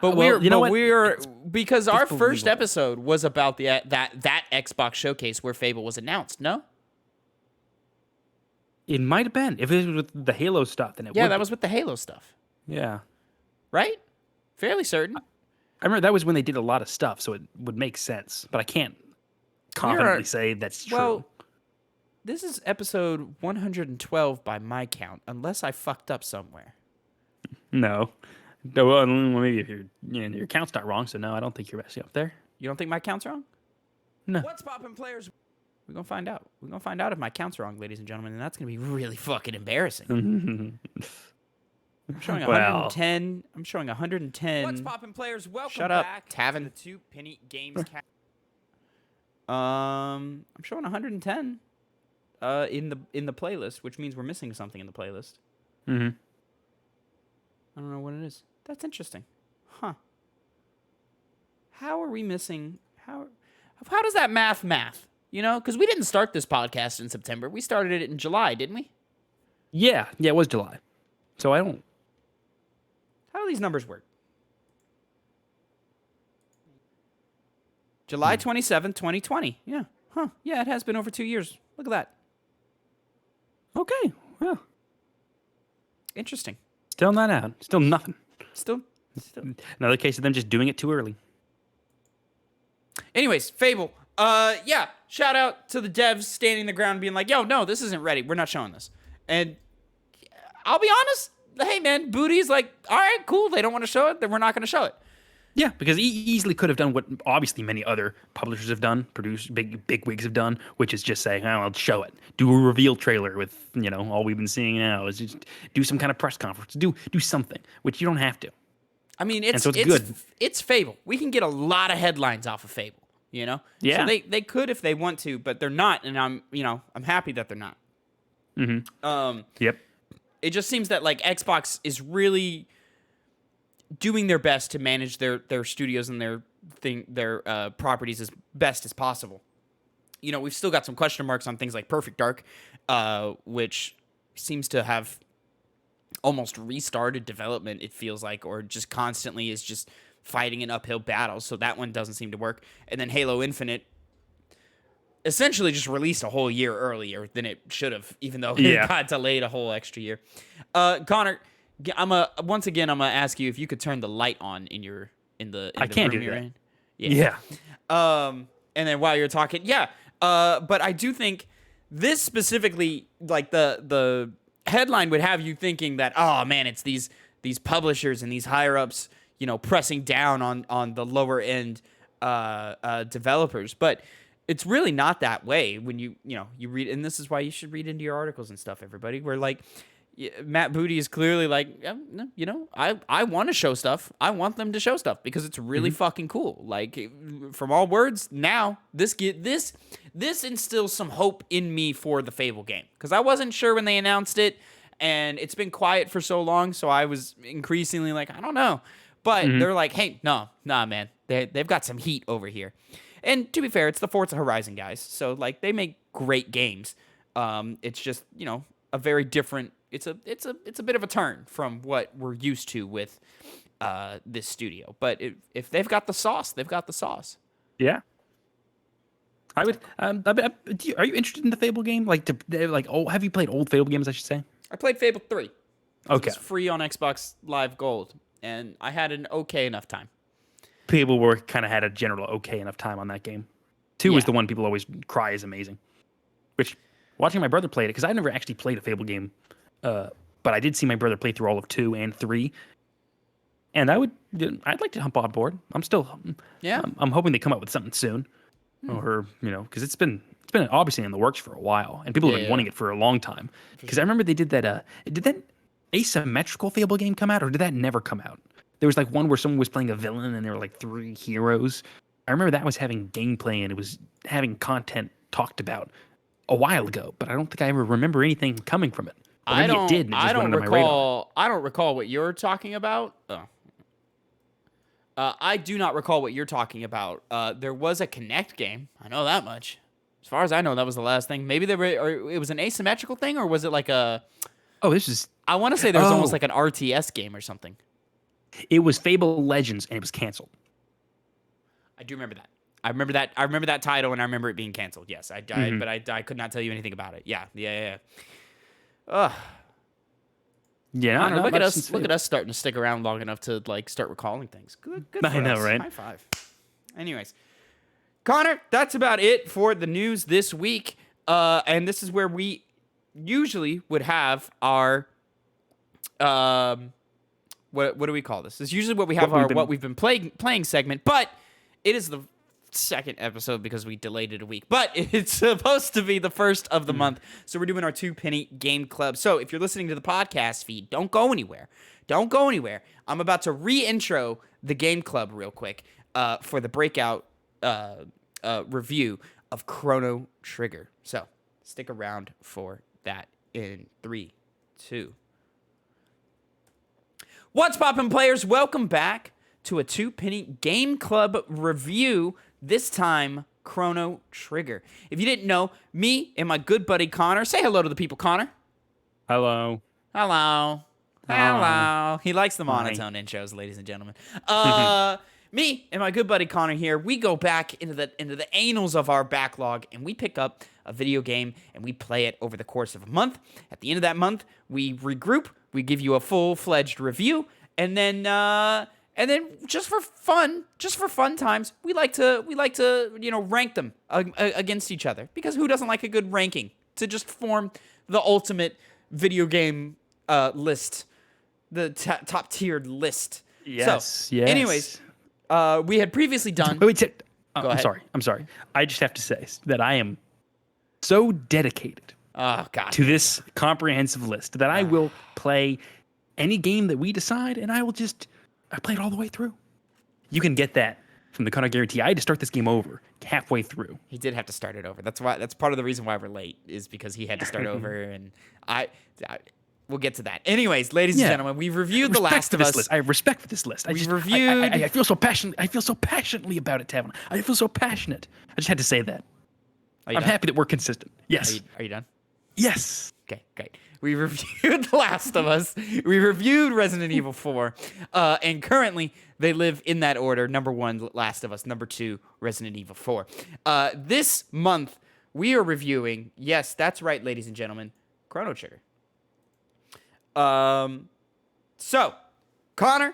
But we're because our it's first believable. episode was about that Xbox showcase where Fable was announced. No, It might have been. If it was with the Halo stuff, then it yeah, would that be. was with the Halo stuff, Yeah. right? Fairly certain. I remember that was when they did a lot of stuff, so it would make sense. But I can't confidently say that's true. Well, this is episode 112 by my count, unless I fucked up somewhere. No. No, well, maybe if your count's not wrong, so no, I don't think you're messing up there. You don't think my count's wrong? No. What's poppin', players? We're gonna find out. We're gonna find out if my count's wrong, ladies and gentlemen, and that's gonna be really fucking embarrassing. I'm showing 110. I'm showing 110. What's poppin', players? Welcome Shut up, back Tavin. to the Two Penny Gamescast. I'm showing 110 in the playlist, which means we're missing something in the playlist. Mm-hmm. I don't know what it is. That's interesting. Huh. How are we missing how does that math? You know, cuz we didn't start this podcast in September. We started it in July, didn't we? Yeah, it was July. So I don't. How do these numbers work? July 27th, 2020. Yeah. Huh. Yeah, it has been over 2 years. Look at that. Okay. Well, Interesting. still not out. Still nothing. Still. Another case of them just doing it too early. Anyways, Fable. Yeah. Shout out to the devs standing the ground being like, yo, no, this isn't ready. We're not showing this. And I'll be honest. Hey, man, Booty's like, all right, cool. They don't want to show it. Then we're not going to show it. Yeah, because he easily could have done what obviously many other publishers have done, big wigs have done, which is just say, oh, I'll show it. Do a reveal trailer with, all we've been seeing now is just do some kind of press conference. Do something, which you don't have to. I mean, it's good. It's Fable. We can get a lot of headlines off of Fable, Yeah. So they could if they want to, but they're not, and I'm happy that they're not. Mm-hmm. Yep. It just seems that like Xbox is really doing their best to manage their studios and their properties as best as possible. We've still got some question marks on things like Perfect Dark, which seems to have almost restarted development, it feels like, or just constantly is just fighting an uphill battle. So that one doesn't seem to work. And then Halo Infinite essentially just released a whole year earlier than it should have, even though it got delayed a whole extra year. Connor, I'm gonna ask you if you could turn the light on in the I can't room do you're that. in. Yeah. And then while you're talking, but I do think this specifically, like the headline would have you thinking that, oh man, it's these publishers and these higher ups, pressing down on the lower end developers, but it's really not that way when you read, and this is why you should read into your articles and stuff, everybody. Where like Matt Booty is clearly like, I want to show stuff. I want them to show stuff because it's really fucking cool. Like from all words, now this instills some hope in me for the Fable game because I wasn't sure when they announced it, and it's been quiet for so long. So I was increasingly like, I don't know, but they're like, hey, nah, man, they've got some heat over here. And to be fair, it's the Forza Horizon guys, so like they make great games. It's just a very different. It's a bit of a turn from what we're used to with this studio. But if they've got the sauce, they've got the sauce. Yeah. I would. Are you interested in the Fable game? Have you played old Fable games? I should say. I played Fable 3. Okay. It's free on Xbox Live Gold, and I had an okay enough time. People kind of had a general okay enough time on that game. 2 is the one people always cry is amazing. Which, watching my brother play it, because I never actually played a Fable game, but I did see my brother play through all of 2 and 3. And I'd like to hop on board. I'm hoping they come up with something soon, or because it's been obviously in the works for a while, and people have been wanting it for a long time. Because I remember they did that. Did that asymmetrical Fable game come out, or did that never come out? There was like one where someone was playing a villain and there were like 3 heroes. I remember that was having gameplay and it was having content talked about a while ago, but I don't think I ever remember anything coming from it. Or maybe it did. And it just went under my radar. I don't recall what you're talking about. Oh. I do not recall what you're talking about. There was a Kinect game. I know that much. As far as I know, that was the last thing. Maybe or it was an asymmetrical thing, or was it like a? Oh, this is. I want to say there was almost Oh. like an RTS game or something. It was Fable Legends, and it was canceled. I do remember that. I remember that. I remember that title, and I remember it being canceled. Yes, but I could not tell you anything about it. Yeah. Ugh. Yeah, Connor, not look at much us. since Look at Fable. us starting to stick around long enough to like start recalling things. Good for I know, us. right? High five. Anyways, Connor, that's about it for the news this week. And this is where we usually would have our what do we call this? This is usually what we have what we've been playing segment, but it is the second episode because we delayed it a week. But it's supposed to be the first of the month, so we're doing our 2 penny game club. So if you're listening to the podcast feed, don't go anywhere. Don't go anywhere. I'm about to re-intro the game club real quick for the breakout review of Chrono Trigger. So stick around for that in 3, 2. What's poppin', players? Welcome back to a 2 penny game club review. This time, Chrono Trigger. If you didn't know, me and my good buddy Connor. Say hello to the people, Connor. Hello. Hello. Hello. He likes the monotone intros, ladies and gentlemen. Me and my good buddy Connor here, we go back into the annals of our backlog, and we pick up a video game and we play it over the course of a month. At the end of that month, we regroup, we give you a full-fledged review, and then just for fun times, we like to rank them against each other, because who doesn't like a good ranking to just form the ultimate video game list, the top tiered list. Yes. Yes. Anyways, we had previously done. Wait, Go I'm ahead. sorry. I just have to say that I am so dedicated Oh God. to this comprehensive list that I will play any game that we decide, and I play it all the way through. You can get that from the Connor guarantee. I had to start this game over halfway through. He did have to start it over. That's part of the reason why we're late, is because he had to start over, and we'll get to that. Anyways, ladies and gentlemen, we've reviewed The Last of Us. List. I have respect for this list. We've reviewed. I feel so passionate. I feel so passionately about it, Tavin. I feel so passionate. I just had to say that. Are you I'm done? happy that we're consistent. Yes. Are you done? Yes. Okay, great. We reviewed The Last of Us. We reviewed Resident Evil 4. And currently, they live in that order. Number 1, Last of Us. Number 2, Resident Evil 4. This month, we are reviewing, yes, that's right, ladies and gentlemen, Chrono Trigger. So, Connor,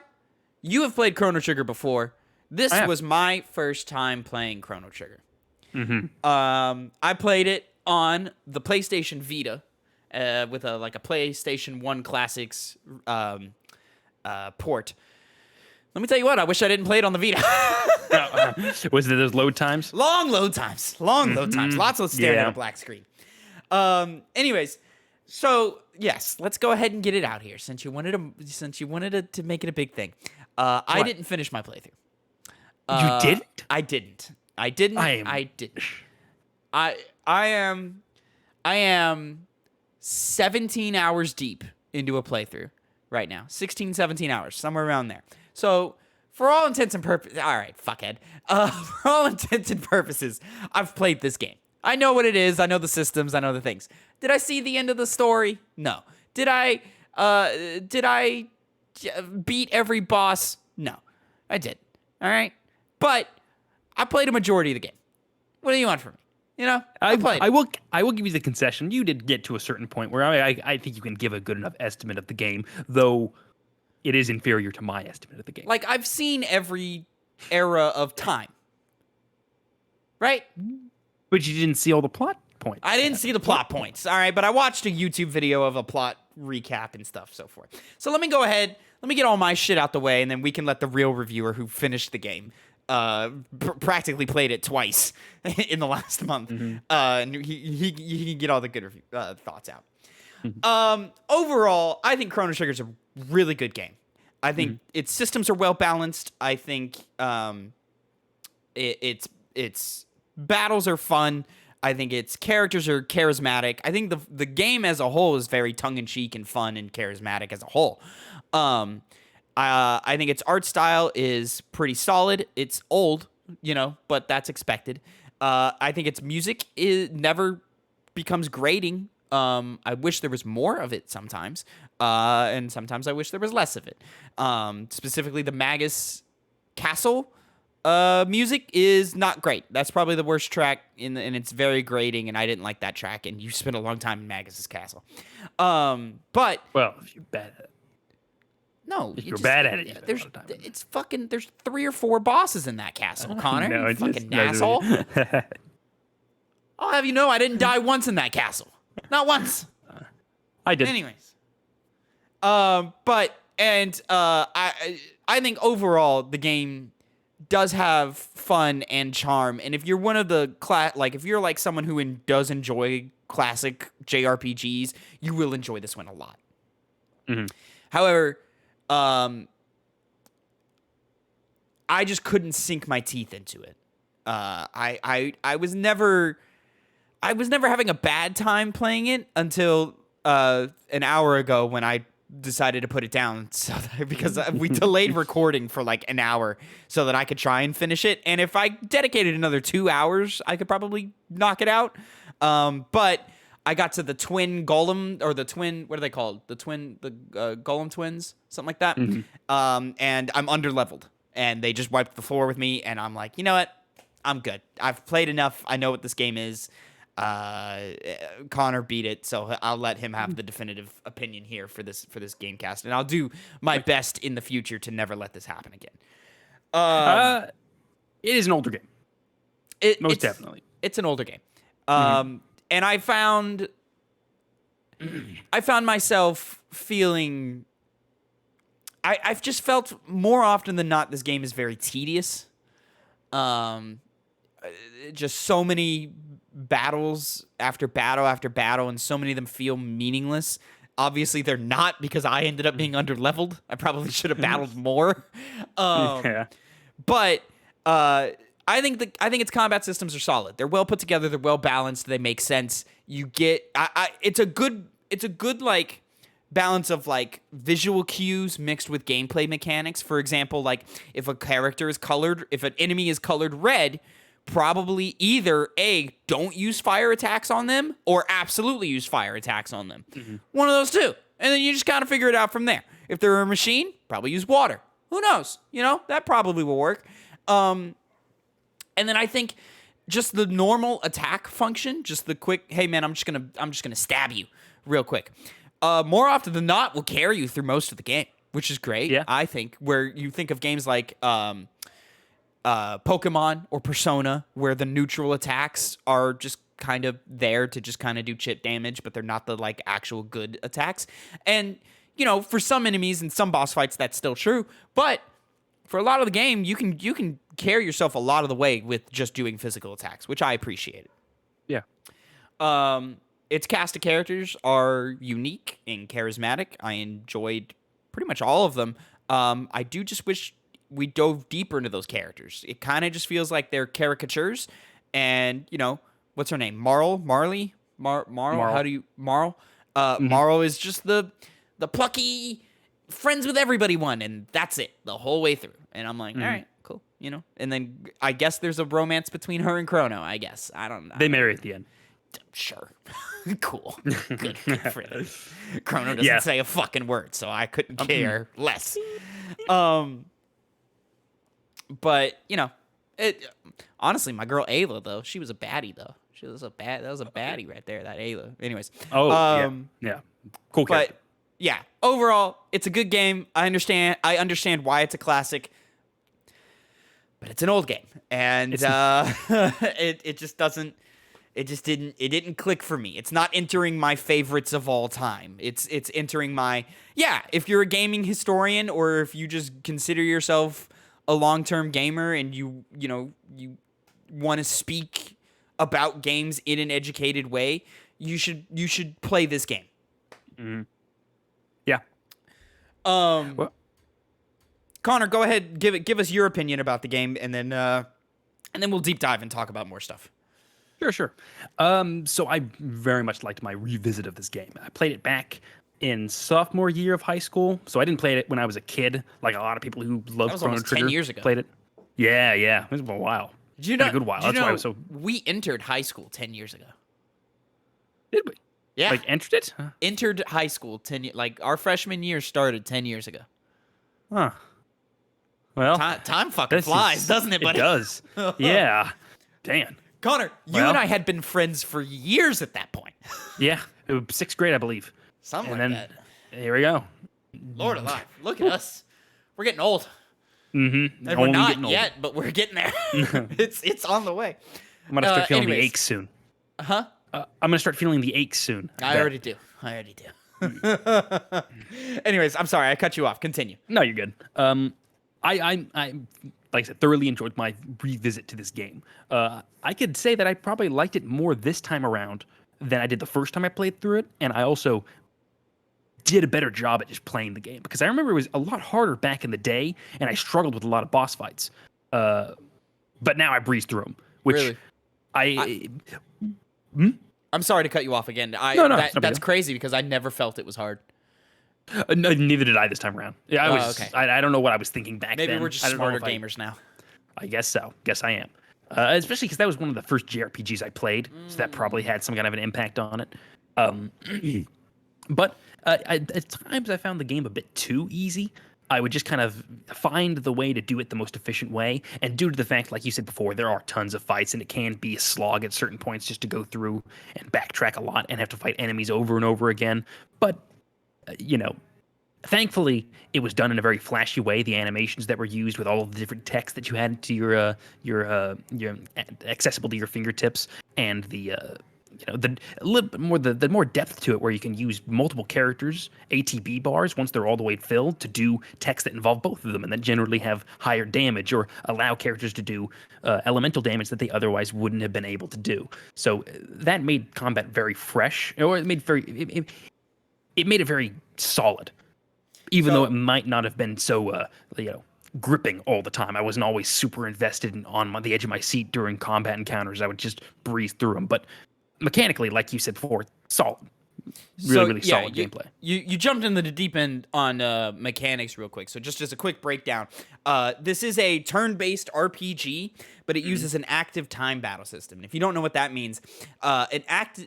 you have played Chrono Trigger before. This was my first time playing Chrono Trigger. I played it on the PlayStation Vita with a PlayStation 1 Classics port. Let me tell you what, I wish I didn't play it on the Vita. Was it those load times? Long load times. Lots of staring at a black screen. Anyways, so yes, let's go ahead and get it out here since you wanted to make it a big thing. I didn't finish my playthrough. You didn't? I didn't. I didn't. I am 17 hours deep into a playthrough right now. 16, 17 hours, somewhere around there. So, for all intents and purposes, all right, fuckhead. For all intents and purposes, I've played this game. I know what it is. I know the systems. I know the things. Did I see the end of the story? No. Did I beat every boss? No. I did. All right. But I played a majority of the game. What do you want from me? You know, I played. I will give you the concession. You did get to a certain point where I think you can give a good enough estimate of the game, though it is inferior to my estimate of the game. Like, I've seen every era of time. Right? But you didn't see all the plot points. I didn't see the plot points. All right, but I watched a YouTube video of a plot recap and stuff, so forth. So let me go ahead. Let me get all my shit out the way, and then we can let the real reviewer who finished the game practically played it twice in the last month. And he can get all the good thoughts out. Overall, I think Chrono Trigger is a really good game. I think its systems are well balanced. I think its battles are fun. I think its characters are charismatic. I think the game as a whole is very tongue-in-cheek and fun and charismatic as a whole. I think its art style is pretty solid. It's old, but that's expected. I think its music never becomes grating. I wish there was more of it sometimes, and sometimes I wish there was less of it. Specifically, the Magus Castle music is not great. That's probably the worst track, and it's very grating, and I didn't like that track, and you spent a long time in Magus's Castle. But... Well, if you're bad at it. No, if you're bad at it, there's 3 or 4 bosses in that castle, Connor. No, you fucking asshole. I'll have you know I didn't die once in that castle. Not once. I did. Anyways. I think overall the game does have fun and charm, and if you're one of the if you're like someone who does enjoy classic JRPGs, you will enjoy this one a lot. Mm-hmm. However, I just couldn't sink my teeth into it. I was never having a bad time playing it until an hour ago when I decided to put it down because we delayed recording for like an hour so that I could try and finish it. And if I dedicated another 2 hours, I could probably knock it out. But I got to the twin golem, or the twin, what are they called? The golem twins, something like that. Mm-hmm. And I'm underleveled, and they just wiped the floor with me, and I'm like, you know what? I'm good. I've played enough. I know what this game is. Connor beat it, so I'll let him have the definitive opinion here for this Gamecast, and I'll do my best in the future to never let this happen again. It is an older game. Most definitely. It's an older game. And I found myself feeling... I've just felt more often than not this game is very tedious. Just so many battles after battle after battle, and so many of them feel meaningless. Obviously, they're not, because I ended up being underleveled. I probably should have battled more. But I think its combat systems are solid. They're well put together. They're well balanced. They make sense. You get it's a good like balance of like visual cues mixed with gameplay mechanics. For example, like if an enemy is colored red, probably either A, don't use fire attacks on them, or absolutely use fire attacks on them. Mm-hmm. One of those two. And then you just kind of figure it out from there. If they're a machine, probably use water. Who knows? That probably will work. And then I think just the normal attack function, just the quick, hey man, I'm just gonna stab you real quick. More often than not will carry you through most of the game, which is great. Yeah. I think, where you think of games like Pokemon or Persona, where the neutral attacks are just kind of there to just kind of do chip damage, but they're not the like actual good attacks. And for some enemies and some boss fights, that's still true. But for a lot of the game, you can carry yourself a lot of the way with just doing physical attacks, which I appreciated. Yeah. Its cast of characters are unique and charismatic. I enjoyed pretty much all of them. I do just wish we dove deeper into those characters. It kind of just feels like they're caricatures. And, what's her name? Marley? Marl? How do you... Marl? Marl is just the plucky, friends with everybody one, and that's it the whole way through. And I'm like, all right, cool. And then I guess there's a romance between her and Chrono, I guess. I don't know. They marry at the end. Sure. Cool. Good for them. Chrono doesn't say a fucking word, so I couldn't care less. But, honestly, my girl Ayla, though, she was a baddie, though. That was a baddie right there, that Ayla. Anyways. Oh, yeah. Cool character. But, yeah, overall, it's a good game. I understand why it's a classic, but it's an old game. And it just doesn't... It didn't click for me. It's not entering my favorites of all time. It's entering my... Yeah, if you're a gaming historian, or if you just consider yourself a long-term gamer and you want to speak about games in an educated way, you should play this game. Mm-hmm. Yeah. Well, Connor, go ahead, give us your opinion about the game, and then we'll deep dive and talk about more stuff. Sure. So I very much liked my revisit of this game. I played it back in sophomore year of high school. So I didn't play it when I was a kid, like a lot of people who love That was Chrono almost Trigger 10 years ago. played it. Yeah, it was a while. Did you Been know? a good while. Did you That's why I know was so. we entered high school 10 years ago. Did we? Yeah. Like entered it? Huh. Entered high school 10 years. Like our freshman year started 10 years ago. Huh. Well, Time fucking this flies, is- doesn't it, buddy? It does. Yeah. Damn. Connor, you Well- and I had been friends for years at that point. Yeah. It was sixth grade, I believe. Something And like then that. here we go. Lord alive. Look at us. We're getting old. Mm-hmm. And we're not yet, but we're getting there. it's on the way. I'm gonna start feeling the anyways. aches soon. Huh? I'm gonna start feeling the aches soon. I already do. Anyways, I'm sorry. I cut you off. Continue. No, you're good. I like I said, thoroughly enjoyed my revisit to this game. I could say that I probably liked it more this time around than I did the first time I played through it, and I also did a better job at just playing the game because I remember it was a lot harder back in the day, and I struggled with a lot of boss fights. But now I breeze through them, which Really? I'm sorry to cut you off again. No, it's no big That's deal. crazy because I never felt it was hard. No, neither did I this time around. Yeah, I was. okay. I don't know what I was thinking back then. Maybe we're just I don't know smarter if I- gamers now. I guess so. Guess I am. Especially because that was one of the first JRPGs I played, so that probably had some kind of an impact on it. But at times I found the game a bit too easy. I would just kind of find the way to do it the most efficient way. And due to the fact, like you said before, there are tons of fights and it can be a slog at certain points just to go through and backtrack a lot and have to fight enemies over and over again. But, thankfully, it was done in a very flashy way. The animations that were used with all of the different text that you had to your accessible to your fingertips, and the a little bit more the more depth to it, where you can use multiple characters, ATB bars, once they're all the way filled, to do text that involve both of them, and that generally have higher damage or allow characters to do elemental damage that they otherwise wouldn't have been able to do. So that made combat very fresh, or it made it very solid. Even though it might not have been so, gripping all the time. I wasn't always super invested on the edge of my seat during combat encounters. I would just breeze through them. But mechanically, like you said before, solid. Really solid gameplay. You jumped into the deep end on mechanics real quick. So just as a quick breakdown, this is a turn-based RPG, but it uses an active time battle system. And if you don't know what that means,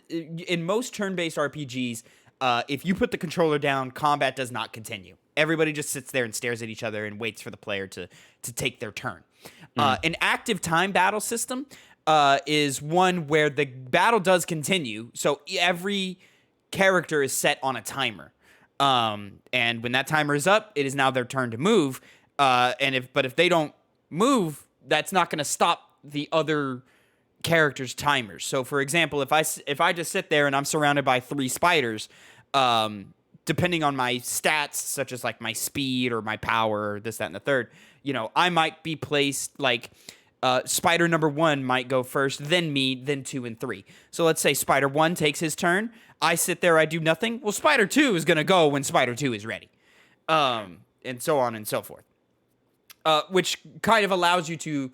in most turn-based RPGs, if you put the controller down, combat does not continue. Everybody just sits there and stares at each other and waits for the player to take their turn. An active time battle system is one where the battle does continue. So every character is set on a timer. And when that timer is up, it is now their turn to move. But if they don't move, that's not going to stop the other characters' timers. So, for example, if I just sit there and I'm surrounded by 3 spiders, depending on my stats, such as like my speed or my power, or this, that, and the third, I might be placed like spider number 1 might go first, then me, then 2 and 3. So let's say spider 1 takes his turn. I sit there, I do nothing. Well, spider 2 is gonna go when spider 2 is ready, and so on and so forth. Which kind of allows you to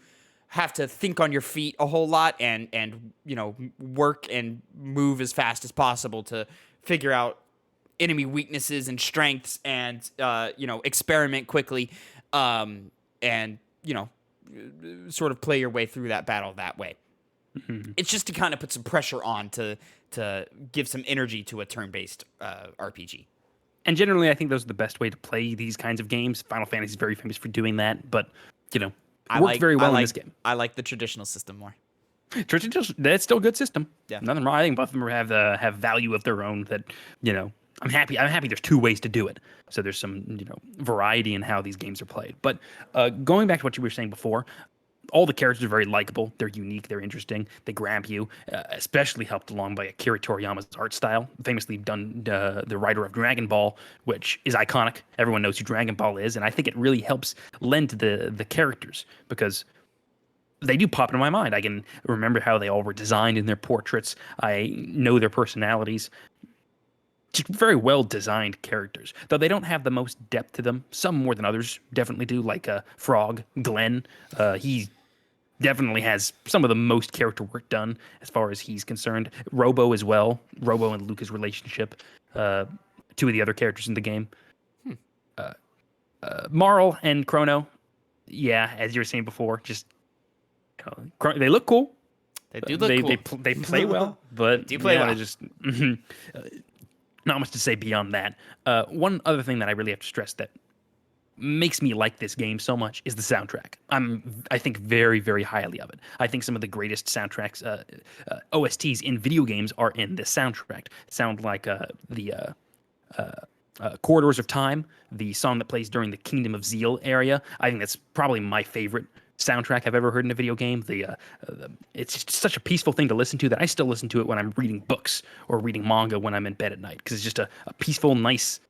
have to think on your feet a whole lot and work and move as fast as possible to figure out enemy weaknesses and strengths, and experiment quickly, and sort of play your way through that battle that way. Mm-hmm. It's just to kind of put some pressure on to give some energy to a turn-based RPG. And generally, I think those are the best way to play these kinds of games. Final Fantasy is very famous for doing that, but worked very well in this game. I like the traditional system more. Traditional, that's still a good system. Yeah. Nothing wrong. I think both of them have value of their own. That I'm happy. There's 2 ways to do it. So there's some variety in how these games are played. But going back to what you were saying before, all the characters are very likable. They're unique. They're interesting. They grab you. Especially helped along by Akira Toriyama's art style, famously done the writer of Dragon Ball, which is iconic. Everyone knows who Dragon Ball is, and I think it really helps lend to the characters because they do pop into my mind. I can remember how they all were designed in their portraits. I know their personalities. Just very well designed characters, though they don't have the most depth to them. Some more than others definitely do, like Frog, Glenn. He definitely has some of the most character work done as far as he's concerned. Robo as well. Robo and Luca's relationship. two of the other characters in the game. Marl and Chrono, yeah, as you were saying before, just they look cool. They do look cool. They play well, but do play well. They just not much to say beyond that. One other thing that I really have to stress that makes me like this game so much is the soundtrack. I think very, very highly of it. I think some of the greatest soundtracks, OSTs in video games are in this soundtrack. Sound like the Corridors of Time, the song that plays during the Kingdom of Zeal area. I think that's probably my favorite soundtrack I've ever heard in a video game. It's just such a peaceful thing to listen to that I still listen to it when I'm reading books or reading manga when I'm in bed at night, because it's just a peaceful, nice,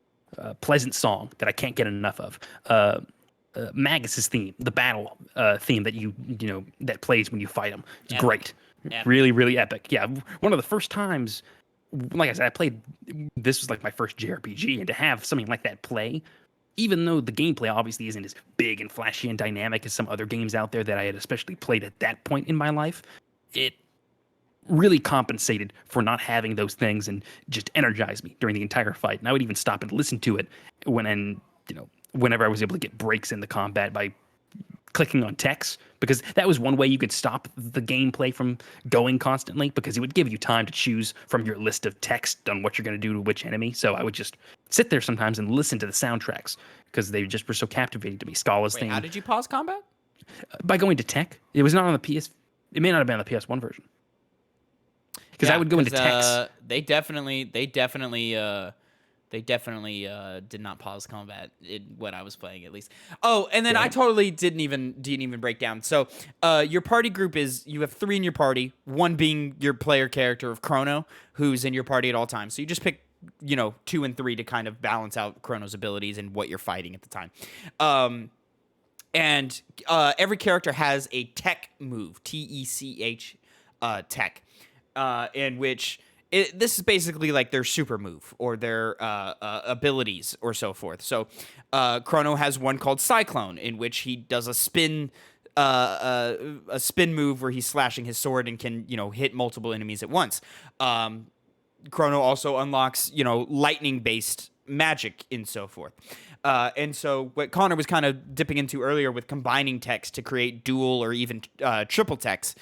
pleasant song that I can't get enough of. Magus's theme, the battle theme that that plays when you fight him, it's Epic. great. Really, really epic. Yeah, one of the first times, like I said, I played. This was like my first JRPG, and to have something like that play, even though the gameplay obviously isn't as big and flashy and dynamic as some other games out there that I had especially played at that point in my life, it really compensated for not having those things and just energized me during the entire fight. And I would even stop and listen to it whenever I was able to get breaks in the combat by clicking on text, because that was one way you could stop the gameplay from going constantly, because it would give you time to choose from your list of text on what you're going to do to which enemy. So I would just sit there sometimes and listen to the soundtracks because they just were so captivating to me. Scala's thing. How did you pause combat? By going to tech. It was not on the PS. It may not have been on the PS1 version. Because I would go into text. They definitely did not pause combat when I was playing, at least. Oh, and then I totally didn't even break down. So, your party group you have 3 in your party, one being your player character of Chrono, who's in your party at all times. So you just pick, 2 and 3 to kind of balance out Chrono's abilities and what you're fighting at the time. And every character has a tech move, Tech, tech, in which this is basically like their super move or their abilities or so forth. So Chrono has one called Cyclone, in which he does a spin move where he's slashing his sword and can hit multiple enemies at once. Chrono also unlocks lightning based magic and so forth. And so what Connor was kind of dipping into earlier with combining techs to create dual or even triple techs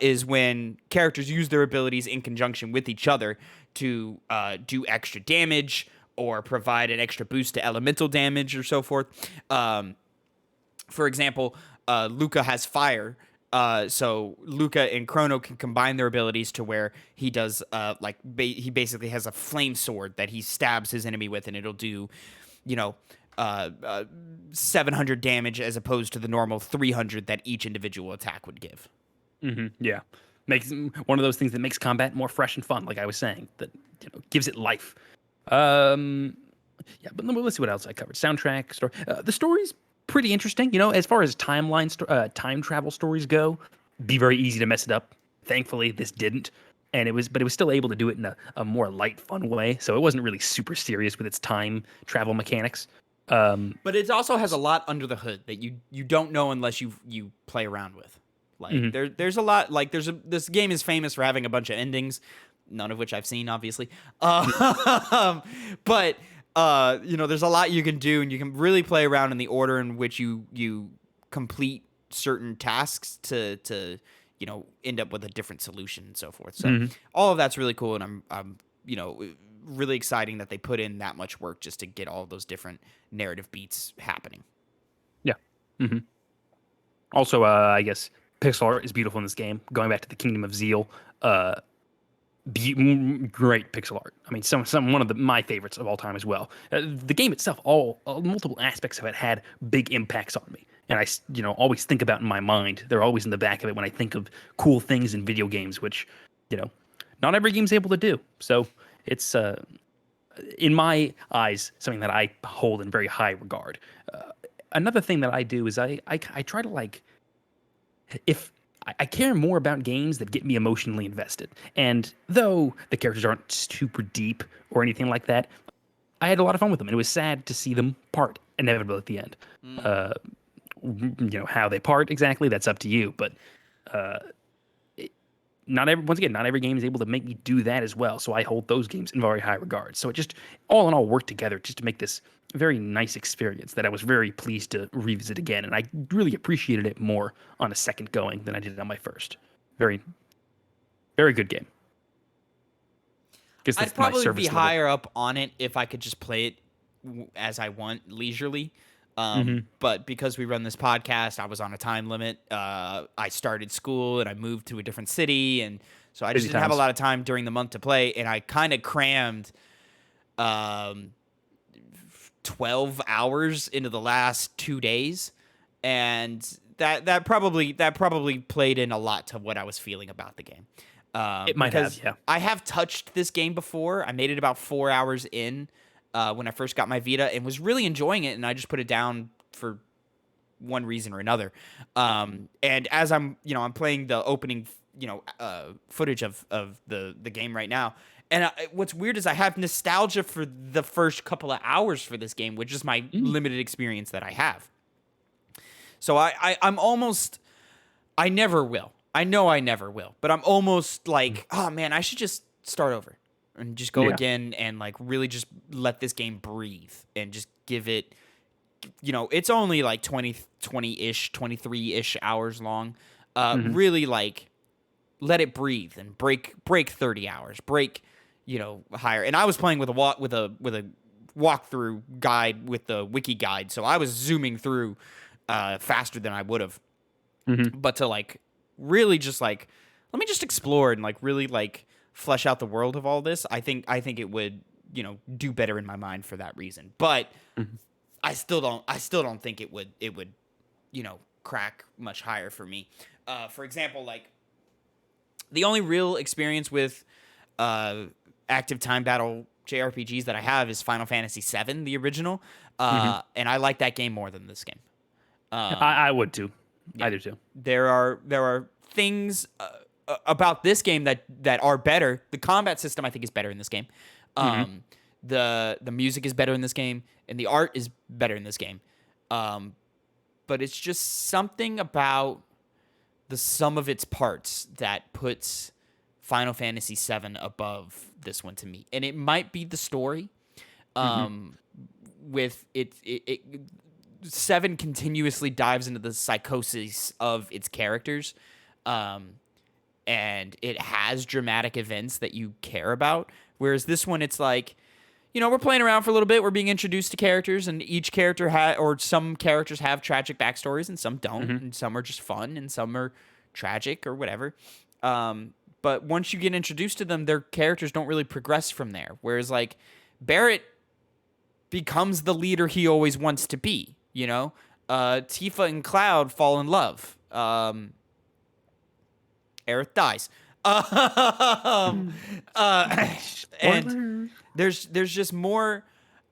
is when characters use their abilities in conjunction with each other to do extra damage or provide an extra boost to elemental damage or so forth. For example, Luca has fire. So Luca and Chrono can combine their abilities to where he does he basically has a flame sword that he stabs his enemy with, and it'll do 700 damage as opposed to the normal 300 that each individual attack would give. Mm-hmm. Yeah, makes one of those things that makes combat more fresh and fun, like I was saying, that gives it life. Yeah, but let's see what else I covered. Soundtrack, story. The story's pretty interesting. As far as time travel stories go, be very easy to mess it up. Thankfully, this didn't. And it was still able to do it in a more light, fun way. So it wasn't really super serious with its time travel mechanics. But it also has a lot under the hood that you don't know unless you play around with. Like there's a lot. Like this game is famous for having a bunch of endings, none of which I've seen, obviously. But there's a lot you can do, and you can really play around in the order in which you complete certain tasks to end up with a different solution and so forth. So all of that's really cool, and I'm really exciting that they put in that much work just to get all of those different narrative beats happening. Yeah. Mm-hmm. Also, I guess pixel art is beautiful in this game. Going back to the Kingdom of Zeal, great pixel art. I mean, one of my favorites of all time as well. The game itself, all multiple aspects of it had big impacts on me. And I, always think about in my mind. They're always in the back of it when I think of cool things in video games, which, not every game's able to do. So it's, in my eyes, something that I hold in very high regard. Another thing that I do is I try to if I care more about games that get me emotionally invested. And though the characters aren't super deep or anything like that, I had a lot of fun with them. And it was sad to see them part inevitably at the end. How they part exactly, that's up to you. But not every game is able to make me do that as well. So I hold those games in very high regard. So it just all in all worked together just to make this very nice experience that I was very pleased to revisit again. And I really appreciated it more on a second going than I did on my first. Very, very good game. Guess that's I'd my probably service be level. higher up on it if I could just play it as I want leisurely. But because we run this podcast, I was on a time limit. I started school and I moved to a different city, and so I just Busy didn't have a times. lot of time during the month to play. And I kind of crammed 12 hours into the last 2 days, and that probably played in a lot to what I was feeling about the game. It might have, Because yeah. I have touched this game before. I made it about 4 hours in when I first got my Vita and was really enjoying it, and I just put it down for one reason or another. And as I'm playing the opening, footage of the game right now. And what's weird is I have nostalgia for the first couple of hours for this game, which is my limited experience that I have. So I'm almost, I never will. I know I never will, but I'm almost like, oh man, I should just start over and just go again and like really just let this game breathe and just give it, it's only like 20-ish, 23-ish hours long. Really like let it breathe and break 30 hours, higher. And I was playing with a walkthrough guide with the wiki guide, so I was zooming through faster than I would have. But to like really just like let me just explore and like really like flesh out the world of all this, I think it would do better in my mind for that reason. But I still don't think it would crack much higher for me. For example, like the only real experience with active time battle JRPGs that I have is Final Fantasy VII, the original, and I like that game more than this game. I would too. I do too. There are things about this game that are better. The combat system I think is better in this game. The music is better in this game, and the art is better in this game. But it's just something about the sum of its parts that puts Final Fantasy VII above this one to me. And it might be the story. With it 7 continuously dives into the psychosis of its characters. And it has dramatic events that you care about. Whereas this one, it's like, we're playing around for a little bit. We're being introduced to characters, and each character or some characters have tragic backstories, and some don't, and some are just fun, and some are tragic or whatever. But once you get introduced to them, their characters don't really progress from there. Whereas like Barrett becomes the leader he always wants to be. Tifa and Cloud fall in love. Aerith dies. And there's just more.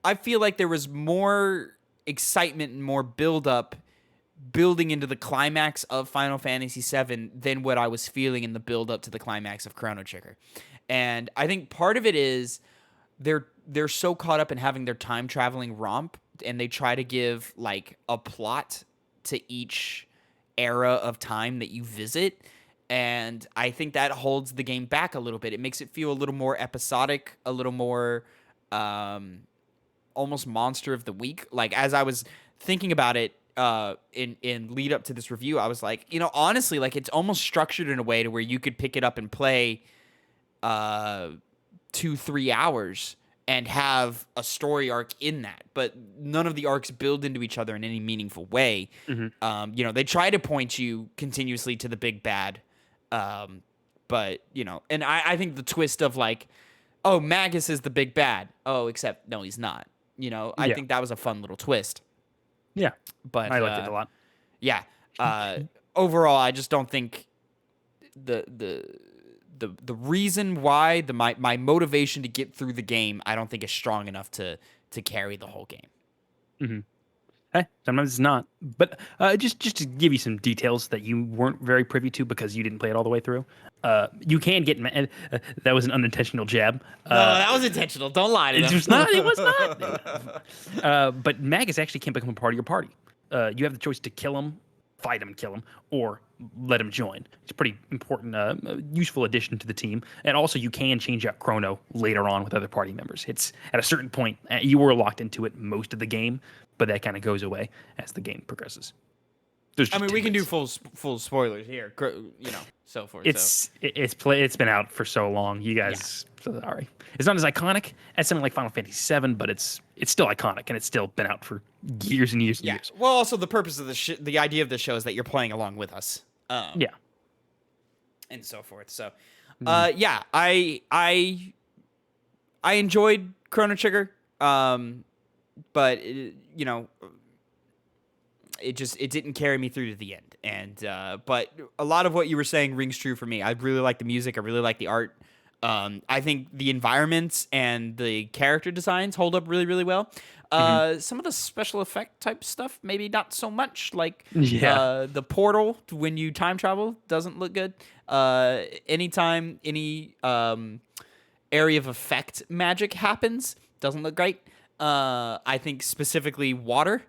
I feel like there was more excitement and more building into the climax of Final Fantasy VII than what I was feeling in the build up to the climax of ChronoTrigger. And I think part of it is they're so caught up in having their time traveling romp, and they try to give like a plot to each era of time that you visit. And I think that holds the game back a little bit. It makes it feel a little more episodic, a little more almost monster of the week. Like as I was thinking about it in lead up to this review, I was like, honestly, like it's almost structured in a way to where you could pick it up and play 2-3 hours and have a story arc in that, but none of the arcs build into each other in any meaningful way. They try to point you continuously to the big bad, but and I think the twist of like, oh, Magus is the big bad. Oh, except no, he's not. I think that was a fun little twist. Yeah, but I liked it a lot. Yeah. Overall, I just don't think the reason why my motivation to get through the game, I don't think is strong enough to carry the whole game. Hey, sometimes it's not. But just to give you some details that you weren't very privy to because you didn't play it all the way through, you can get that was an unintentional jab. No, that was intentional. Don't lie to them. It was not. It was not. But Magus actually can't become a part of your party. You have the choice to kill him fight him and kill him, or let him join. It's a pretty important, useful addition to the team. And also, you can change out Chrono later on with other party members. It's at a certain point, you were locked into it most of the game, but that kind of goes away as the game progresses. I mean, we can do full spoilers here, so forth. It's been out for so long. You guys, sorry. It's not as iconic as something like Final Fantasy VII, but it's still iconic, and it's still been out for years and years and years. Well, also the purpose of the idea of the show is that you're playing along with us. And so forth. So, I enjoyed ChronoTrigger, but it didn't carry me through to the end. And but a lot of what you were saying rings true for me. I really like the music. I really like the art. I think the environments and the character designs hold up really, really well. Some of the special effect type stuff, maybe not so much. Like the portal when you time travel doesn't look good. Anytime any area of effect magic happens, doesn't look great. I think specifically water.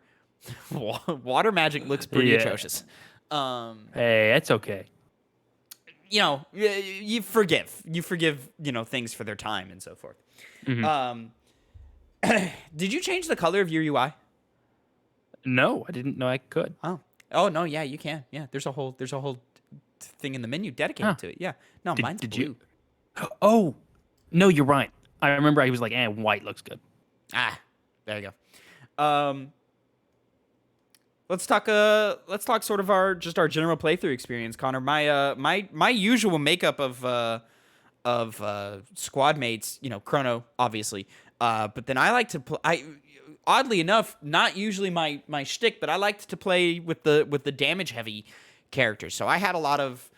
Water magic looks pretty atrocious. Hey, that's okay. You forgive, things for their time and so forth. Did you change the color of your UI? No, I didn't know I could. Oh no, yeah, you can. Yeah, there's a whole thing in the menu dedicated to it. Yeah, no, mine's blue. Oh, no, you're right. I remember I was like, white looks good. There you go. Let's talk sort of our general playthrough experience, Connor. My usual makeup of squad mates, Chrono, obviously. But then I like to play. Oddly enough, not usually my shtick, but I liked to play with the damage heavy characters. So I had a lot of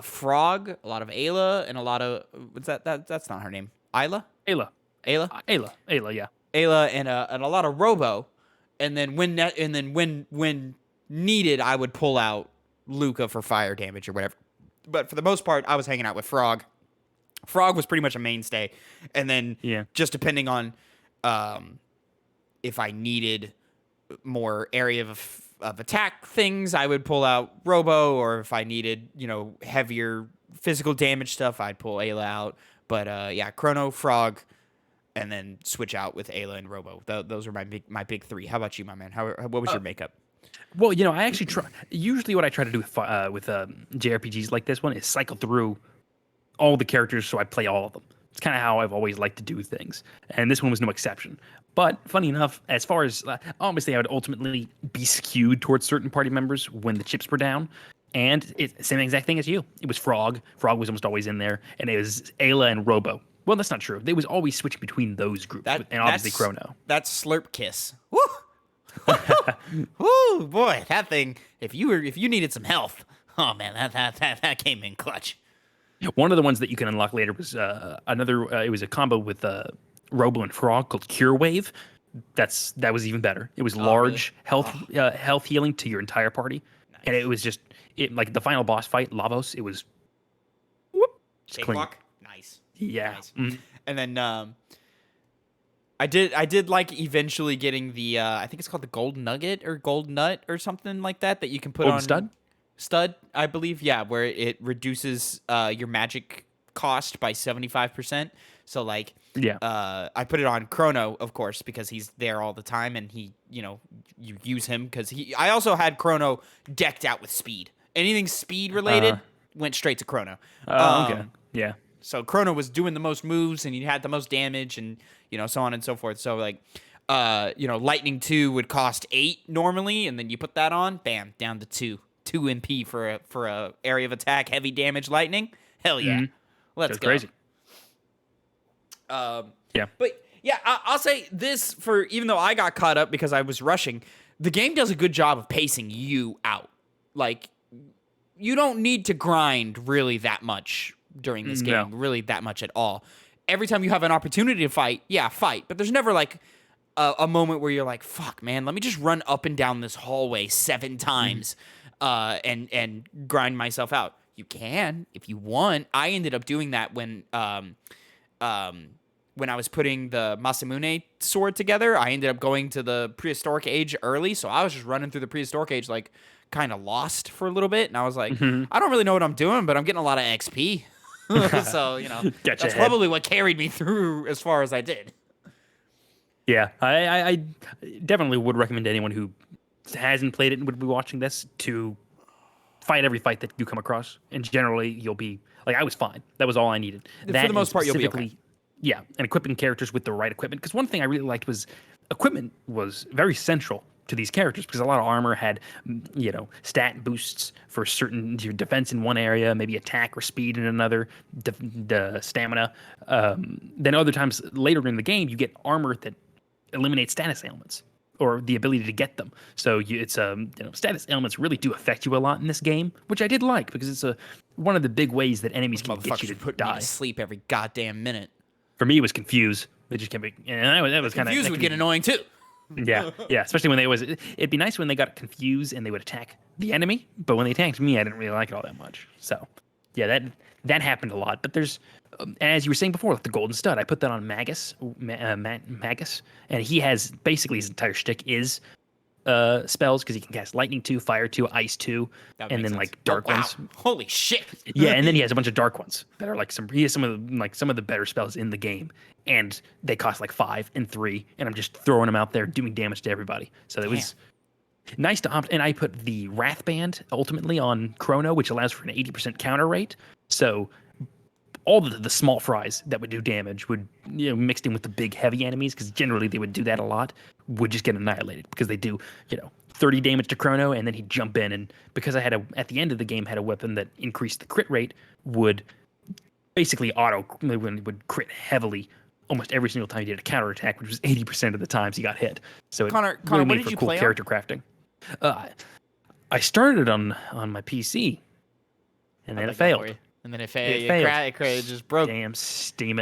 Frog, a lot of Ayla, and a lot of what's that? That's not her name. Ayla. Ayla, yeah. Ayla and a lot of Robo. And then when needed, I would pull out Luca for fire damage or whatever. But for the most part, I was hanging out with Frog. Frog was pretty much a mainstay, and then just depending on if I needed more area of attack things, I would pull out Robo, or if I needed heavier physical damage stuff, I'd pull Ayla out. But Chrono, Frog, and then switch out with Ayla and Robo. Those are my big three. How about you, my man? What was your makeup? Well, I actually try. Usually, what I try to do with JRPGs like this one is cycle through all the characters, so I play all of them. It's kind of how I've always liked to do things, and this one was no exception. But funny enough, as far as obviously, I would ultimately be skewed towards certain party members when the chips were down. And it's the same exact thing as you. It was Frog. Frog was almost always in there, and it was Ayla and Robo. Well, that's not true. They was always switching between those groups, and obviously Chrono. That's Slurp Kiss. Woo! Woo, boy, that thing. If you needed some health, oh man, that came in clutch. One of the ones that you can unlock later was another. It was a combo with Robo and Frog called Cure Wave. That was even better. It was large health healing to your entire party, and it was just like the final boss fight, Lavos. It was cakewalk. Nice. Yeah. Nice. Mm-hmm. And then I did like eventually getting the I think it's called the Gold Nugget or Gold Nut or something like that you can put Gold on stud, I believe. Yeah, where it reduces your magic cost by 75%. So like I put it on Chrono, of course, because he's there all the time, and he you use him because I also had Chrono decked out with speed. Anything speed related went straight to Chrono. Okay. Yeah. So Chrono was doing the most moves, and he had the most damage, and so on and so forth. So like, Lightning 2 would cost 8 normally, and then you put that on, bam, down to 2 MP for a area of attack, heavy damage Lightning. Hell yeah, let's go. Crazy. But yeah, I'll say this even though I got caught up because I was rushing, the game does a good job of pacing you out. Like, you don't need to grind really that much during this game, really that much at all. Every time you have an opportunity to fight, fight. But there's never like a moment where you're like, fuck, man, let me just run up and down this hallway 7 times and grind myself out. You can if you want. I ended up doing that when when I was putting the Masamune sword together, I ended up going to the prehistoric age early, so I was just running through the prehistoric age like kind of lost for a little bit, and I was like, I don't really know what I'm doing, but I'm getting a lot of XP. So, Get that's your head. probably what carried me through as far as I did. Yeah, I definitely would recommend to anyone who hasn't played it and would be watching this to fight every fight that you come across. And generally, you'll be like, I was fine. That was all I needed. For That the most and part, you'll be okay. specifically- Yeah, and equipping characters with the right equipment. Because one thing I really liked was equipment was very central to these characters because a lot of armor had, stat boosts for certain defense in one area, maybe attack or speed in another, the stamina. Then other times later in the game, you get armor that eliminates status ailments or the ability to get them. So status ailments really do affect you a lot in this game, which I did like because it's one of the big ways that enemies can get you to put me die. to sleep every goddamn minute. For me, it was confuse. They just kept me, and that was kind of Confuse would get annoying too. Yeah, especially when it'd be nice when they got confused and they would attack the enemy, but when they attacked me, I didn't really like it all that much. So, yeah, that happened a lot. But there's, as you were saying before, like the Golden Stud, I put that on Magus, and he has basically his entire shtick is spells because he can cast Lightning 2, Fire 2, Ice 2, and then like Dark ones. Holy shit! Yeah, and then he has a bunch of dark ones that are like he has some of the better spells in the game, and they cost like 5 and 3, and I'm just throwing them out there doing damage to everybody. So it was nice to opt. And I put the Wrath Band ultimately on Chrono, which allows for an 80% counter rate. So all the small fries that would do damage would mixed in with the big heavy enemies because generally they would do that a lot would just get annihilated because they do 30 damage to Chrono and then he'd jump in, and because I had at the end of the game had a weapon that increased the crit rate would basically would crit heavily almost every single time he did a counter attack, which was 80% of the times he got hit. So it Connor, really what made did for you cool play on? character crafting. I started on my PC and then it failed. And then it failed. failed. It just broke. Damn, Steam.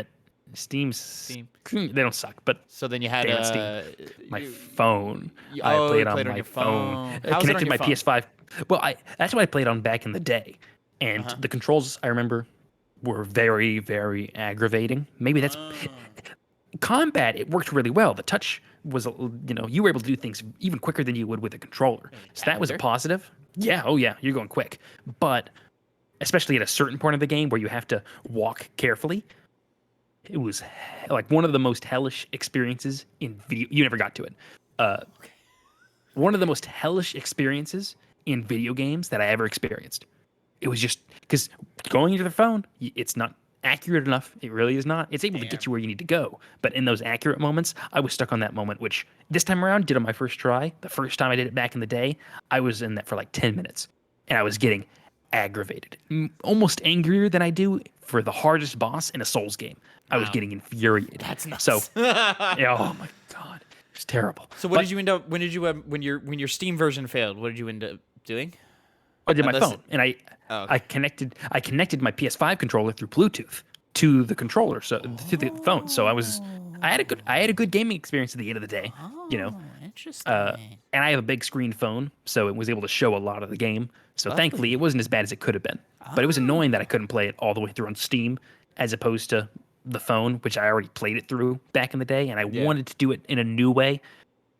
They don't suck, but So then you had damn it, my phone. you- I oh, played you on played on my your phone. phone. I How's it on connected your my phone? PS5. Well, that's what I played on back in the day, and the controls I remember were very, very aggravating. Maybe that's combat. It worked really well. The touch was, you were able to do things even quicker than you would with a controller. So that was a positive. Yeah. Oh yeah, you're going quick, but especially at a certain point of the game where you have to walk carefully. It was like one of the most hellish experiences in video. You never got to it. One of the most hellish experiences in video games that I ever experienced. It was just because going into the phone, it's not accurate enough. It really is not. It's able to get you where you need to go. But in those accurate moments, I was stuck on that moment, which this time around did on my first try. The first time I did it back in the day, I was in that for like 10 minutes. And I was getting aggravated, almost angrier than I do for the hardest boss in a Souls game. I was getting infuriated. That's nuts. So, oh my god, it's terrible. So what did you end up? When your Steam version failed? What did you end up doing? I did my Unless phone, and okay. I connected my PS5 controller through Bluetooth to the controller, so to the phone. So I had a good gaming experience at the end of the day. Interesting. And I have a big screen phone, so it was able to show a lot of the game. So thankfully, it wasn't as bad as it could have been. But it was annoying that I couldn't play it all the way through on Steam, as opposed to the phone, which I already played it through back in the day, and I wanted to do it in a new way,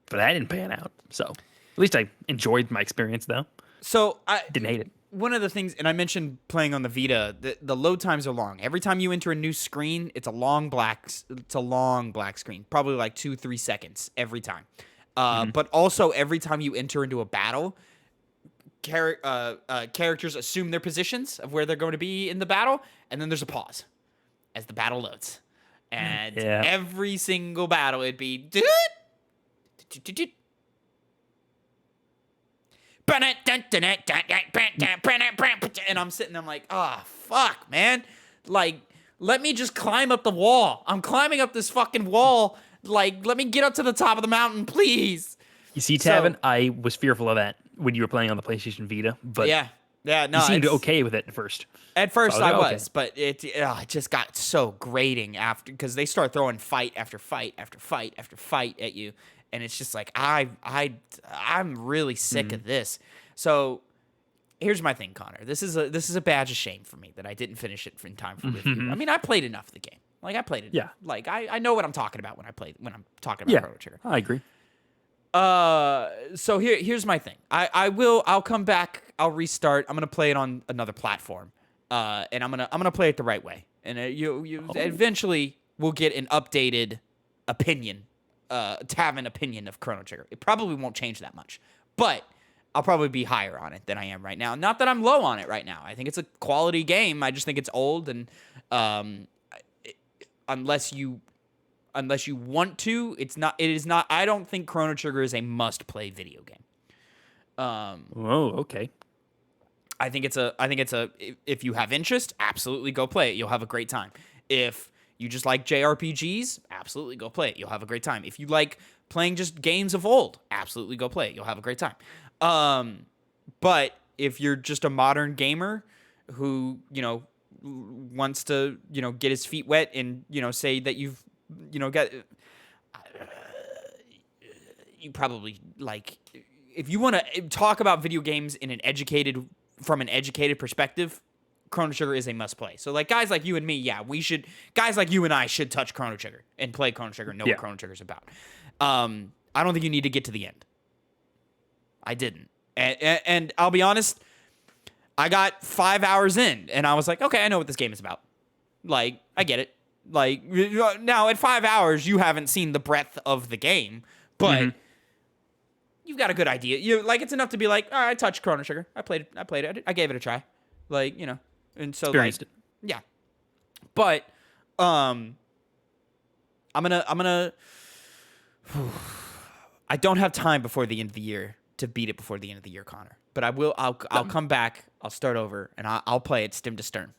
but that didn't pan out. So at least I enjoyed my experience, though. So I Didn't hate it. One of the things, and I mentioned playing on the Vita, the load times are long. Every time you enter a new screen, it's a long black screen, probably like 2-3 seconds every time. But also every time you enter into a battle, characters assume their positions of where they're going to be in the battle, and then there's a pause as the battle loads. And every single battle, it'd be and I'm sitting there, I'm like, oh, fuck, man. Like, let me just climb up the wall. I'm climbing up this fucking wall. Like, let me get up to the top of the mountain, please. You see, Tavin, I was fearful of that when you were playing on the PlayStation Vita, but yeah, no, you seemed okay with it at first. At first, I okay. was, but it just got so grating after, because they start throwing fight after fight after fight after fight at you, and it's just like I'm really sick of this. So here's my thing, Connor. This is a badge of shame for me that I didn't finish it in time for review. I mean, I played enough of the game. Like I played it. Yeah. Like I know what I'm talking about when I'm talking about Chrono Trigger. I agree. So here's my thing. I'll come back. I'll restart. I'm gonna play it on another platform. And I'm gonna play it the right way. And eventually we'll get an updated opinion, Tavin opinion of Chrono Trigger. It probably won't change that much, but I'll probably be higher on it than I am right now. Not that I'm low on it right now. I think it's a quality game. I just think it's old, and unless you want to, it is not. I don't think Chrono Trigger is a must-play video game. Oh, okay. I think it's a if you have interest, absolutely go play it. You'll have a great time. If you just like JRPGs, absolutely go play it. You'll have a great time. If you like playing just games of old, absolutely go play it. You'll have a great time. But if you're just a modern gamer who, wants to, get his feet wet and, say that you've, got, you probably like, if you want to talk about video games from an educated perspective, Chrono Trigger is a must play. So like guys like you and me, guys like you and I should touch Chrono Trigger and play Chrono Trigger and know what Chrono Trigger's about. I don't think you need to get to the end. I didn't. And I'll be honest, I got 5 hours in and I was like, okay, I know what this game is about. Like, I get it. Like, now at 5 hours, you haven't seen the breadth of the game, but you've got a good idea. It's enough to be like, all right, I touched Chrono Trigger. I played it. I gave it a try. Like, and so Experienced it. Yeah. But, I'm gonna, I don't have time before the end of the year to beat it before the end of the year, Connor. But I'll come back. I'll start over and I'll play it stem to stern.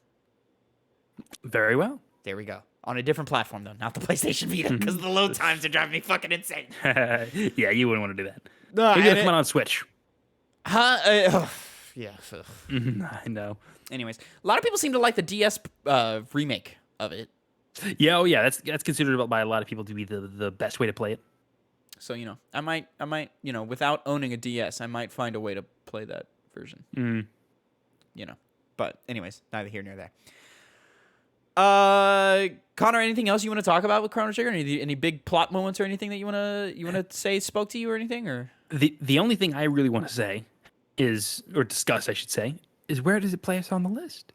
Very well. There we go. On a different platform though, not the PlayStation Vita, because the load times are driving me fucking insane. Yeah, you wouldn't want to do that. No, Maybe come on Switch. Huh? Yeah. I know. Anyways, a lot of people seem to like the DS remake of it. Yeah, oh yeah, that's considered by a lot of people to be the best way to play it. So, I might, without owning a DS, I might find a way to play that version. But anyways, neither here nor there. Connor, anything else you want to talk about with Chrono Trigger? Any big plot moments or anything that you wanna say spoke to you or anything? Or the only thing I really want to say discuss, I should say, is where does it place on the list?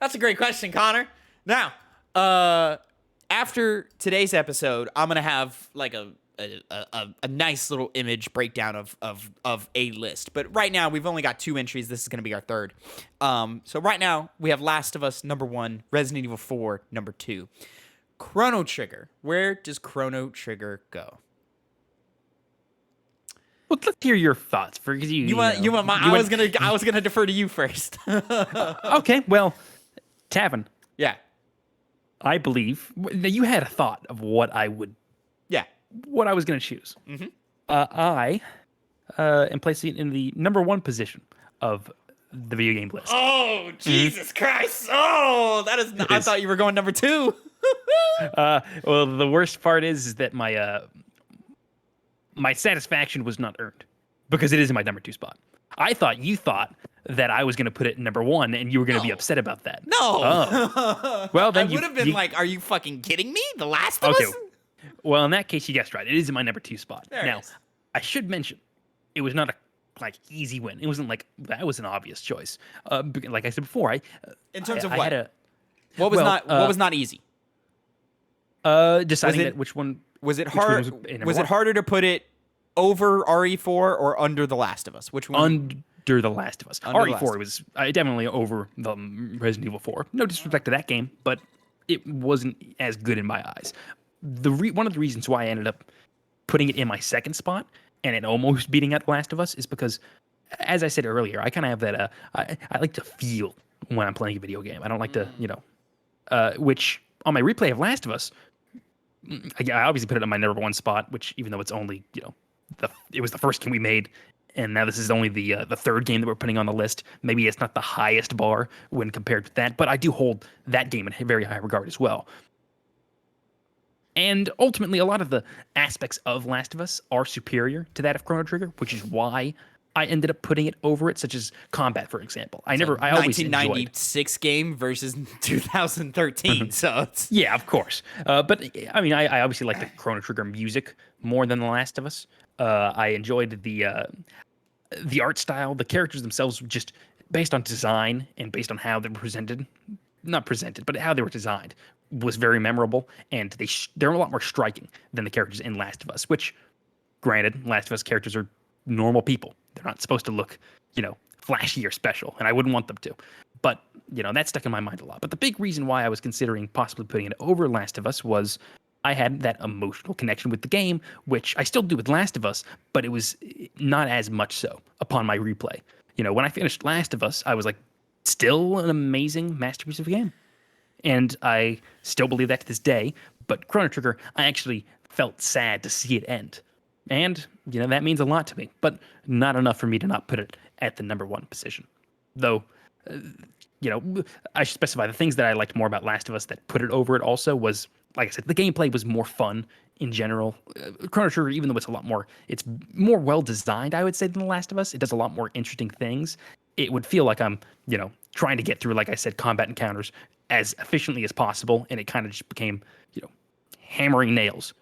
That's a great question, Connor. Now, after today's episode, I'm gonna have like a nice little image breakdown of a list. But right now, we've only got 2 entries. This is gonna be our third. So right now, we have Last of Us #1, Resident Evil 4 #2, Chrono Trigger. Where does Chrono Trigger go? Well, let's hear your thoughts. Because I was gonna defer to you first. Okay, well, Tavin. Yeah. I believe you had a thought of what I was going to choose. Mm-hmm. I am placing it in the #1 position of the video game list. Oh, Jesus Christ! Oh, that is. I thought you were going #2. Well, the worst part is that my satisfaction was not earned because it is in my #2 spot. I thought you thought that I was going to put it #1 and you were going to be upset about that. No. Oh. Well, then I would have been like, are you fucking kidding me? The Last of Okay. Us? Well, in that case, you guessed right. It is in my #2 spot. There now, it is. I should mention, it was not a easy win. It wasn't like that was an obvious choice. Like I said before, In terms of I what? had What was not easy? deciding which one Was it which one hard? Was it harder to put it over RE4 or under The Last of Us? Which one? under The Last of Us. Under The Last RE4 was definitely over the Resident Evil 4. No disrespect to that game, but it wasn't as good in my eyes. One of the reasons why I ended up putting it in my second spot and it almost beating out The Last of Us is because, as I said earlier, I kind of have that. I like to feel when I'm playing a video game. I don't like to, which on my replay of Last of Us, I obviously put it in my #1 spot. Which, even though it's only it was the first game we made, and now this is only the third game that we're putting on the list. Maybe it's not the highest bar when compared with that, but I do hold that game in very high regard as well. And ultimately, a lot of the aspects of Last of Us are superior to that of Chrono Trigger, which is why I ended up putting it over it, such as combat, for example. I always enjoyed. 1996 game versus 2013. So it's Yeah, of course. But I mean, I obviously like the Chrono Trigger music more than The Last of Us. I enjoyed the art style. The characters themselves were just based on design and based on how they were presented. Not presented, but how they were designed was very memorable, and they're a lot more striking than the characters in Last of Us. Which, granted, Last of Us characters are normal people. They're not supposed to look, flashy or special, and I wouldn't want them to. But, that stuck in my mind a lot. But the big reason why I was considering possibly putting it over Last of Us was I had that emotional connection with the game, which I still do with Last of Us, but it was not as much so upon my replay. When I finished Last of Us, I was like, still an amazing masterpiece of a game. And I still believe that to this day. But Chrono Trigger, I actually felt sad to see it end. And, that means a lot to me, but not enough for me to not put it at the number one position. Though, I should specify the things that I liked more about Last of Us that put it over it also was, like I said, the gameplay was more fun in general. Chrono Trigger, even though it's more well designed, I would say, than The Last of Us. It does a lot more interesting things. It would feel like I'm, trying to get through, like I said, combat encounters as efficiently as possible, and it kind of just became, hammering nails.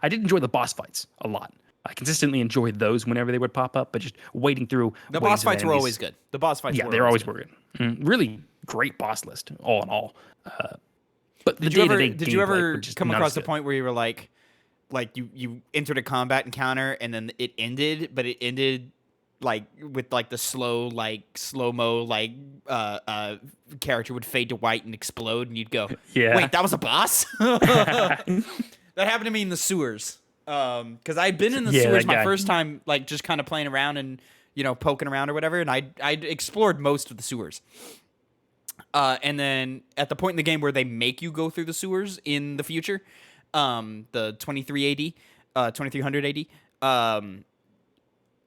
I did enjoy the boss fights a lot. I consistently enjoyed those whenever they would pop up, but just waiting through the boss fights were always good. The boss fights, yeah, they're always good. Really great boss list, all in all. But did you ever come across the point where you were like you entered a combat encounter and then it ended, but it ended like with like the slow-mo character would fade to white and explode, and you'd go, yeah, wait, that was a boss? That happened to me in the sewers. Because I'd been in the sewers my first time, like just kind of playing around and poking around or whatever, and I'd explored most of the sewers. And then at the point in the game where they make you go through the sewers in the future, the 2300 AD,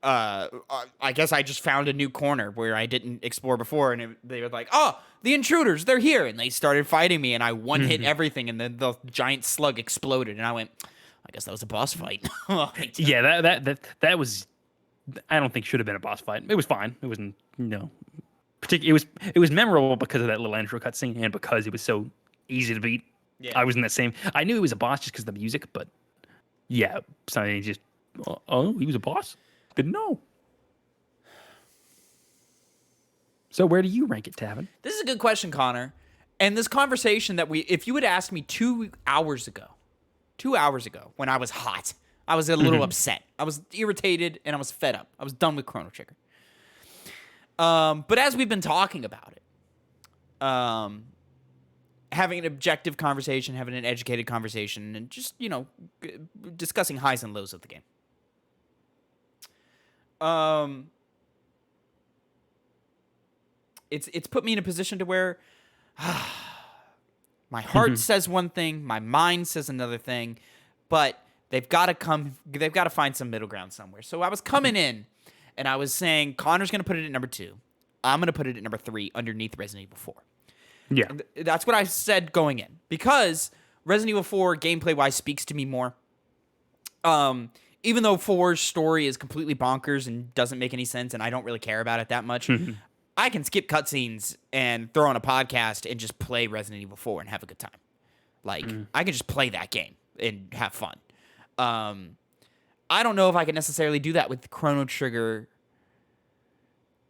I guess I just found a new corner where I didn't explore before, and they were like, "Oh, the intruders, they're here!" And they started fighting me, and I one-hit everything, and then the giant slug exploded, and I went, I guess that was a boss fight. Yeah, that was, I don't think should have been a boss fight. It was fine. It wasn't, it was memorable because of that little intro cutscene and because it was so easy to beat. Yeah. I was in that same. I knew he was a boss just because of the music, but yeah, something just. Oh, he was a boss. Didn't know. So where do you rank it, Tavin? This is a good question, Connor. And this conversation that if you had asked me 2 hours ago when I was hot, I was a little upset. I was irritated and I was fed up. I was done with Chrono Trigger. But as we've been talking about it, having an objective conversation, having an educated conversation, and just, discussing highs and lows of the game. It's put me in a position to where my heart says one thing, my mind says another thing, but they've got to find some middle ground somewhere. So I was coming in and I was saying Connor's going to put it at number 2. I'm going to put it at number 3 underneath Resident Evil 4. Yeah. And that's what I said going in, because Resident Evil 4 gameplay wise speaks to me more. Even though 4's story is completely bonkers and doesn't make any sense and I don't really care about it that much, I can skip cutscenes and throw on a podcast and just play Resident Evil 4 and have a good time. Like, I can just play that game and have fun. I don't know if I could necessarily do that with Chrono Trigger,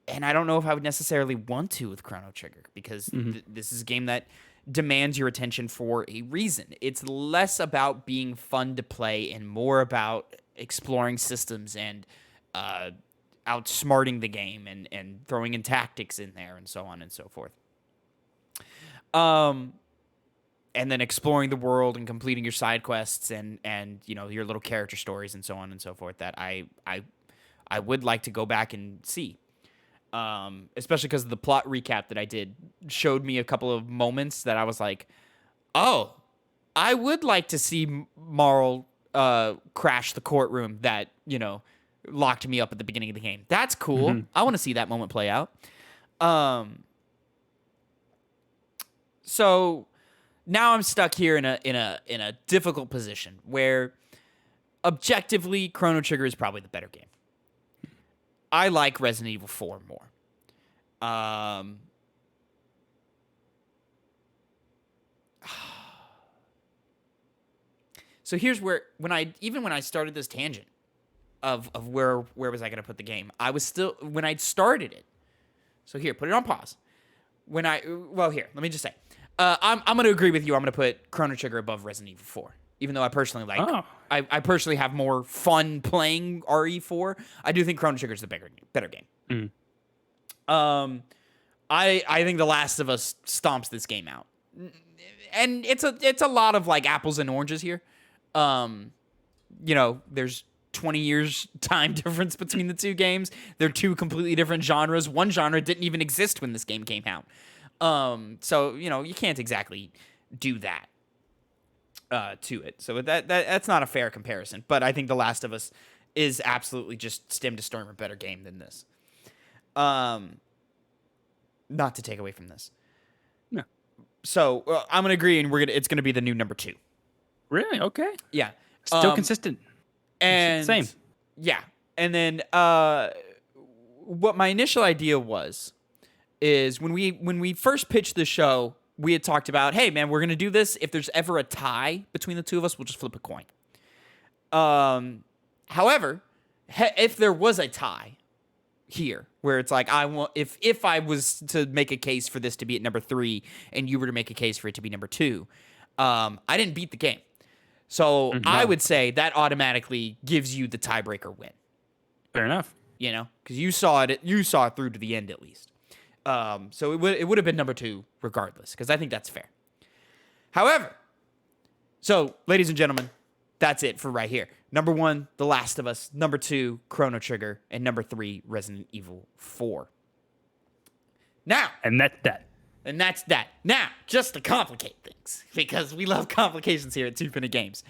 and I don't know if I would necessarily want to with Chrono Trigger, because this is a game that demands your attention for a reason. It's less about being fun to play and more about exploring systems and outsmarting the game and throwing in tactics in there and so on and so forth. And then exploring the world and completing your side quests and your little character stories and so on and so forth that I would like to go back and see. Especially because the plot recap that I did showed me a couple of moments that I was like, oh, I would like to see Marl crash the courtroom that, locked me up at the beginning of the game. That's cool. I want to see that moment play out. So now I'm stuck here in a difficult position where objectively Chrono Trigger is probably the better game. I like Resident Evil 4 more. So here's where when I started this tangent of where was I going to put the game, I was still when I started it. So here, put it on pause. Here, let me just say, I'm going to agree with you. I'm going to put Chrono Trigger above Resident Evil 4, even though I personally like. Oh. I personally have more fun playing RE4. I do think Chrono Trigger is the better game. I think The Last of Us stomps this game out, and it's a lot of like apples and oranges here. There's 20 years time difference between the two games. They're two completely different genres. One genre didn't even exist when this game came out. So you can't exactly do that to it. So that's not a fair comparison. But I think The Last of Us is absolutely just stem to stern a better game than this. Not to take away from this. No. So I'm gonna agree, and it's gonna be the new number 2. Really? Okay. Yeah. Still consistent. And same. Yeah. And then what my initial idea is when we first pitched the show, we had talked about, hey man, we're gonna do this. If there's ever a tie between the two of us, we'll just flip a coin. However, if there was a tie here, where it's like if I was to make a case for this to be at number 3, and you were to make a case for it to be number 2, I didn't beat the game. So I would say that automatically gives you the tiebreaker win. Fair enough. Because you saw it through to the end at least. So it would have been number 2 regardless, because I think that's fair. However, so ladies and gentlemen, that's it for right here. Number 1, The Last of Us. Number 2, Chrono Trigger, and number 3, Resident Evil 4. Now, And that's that. and that's that. Now, just to complicate things, because we love complications here at Two Penny Games.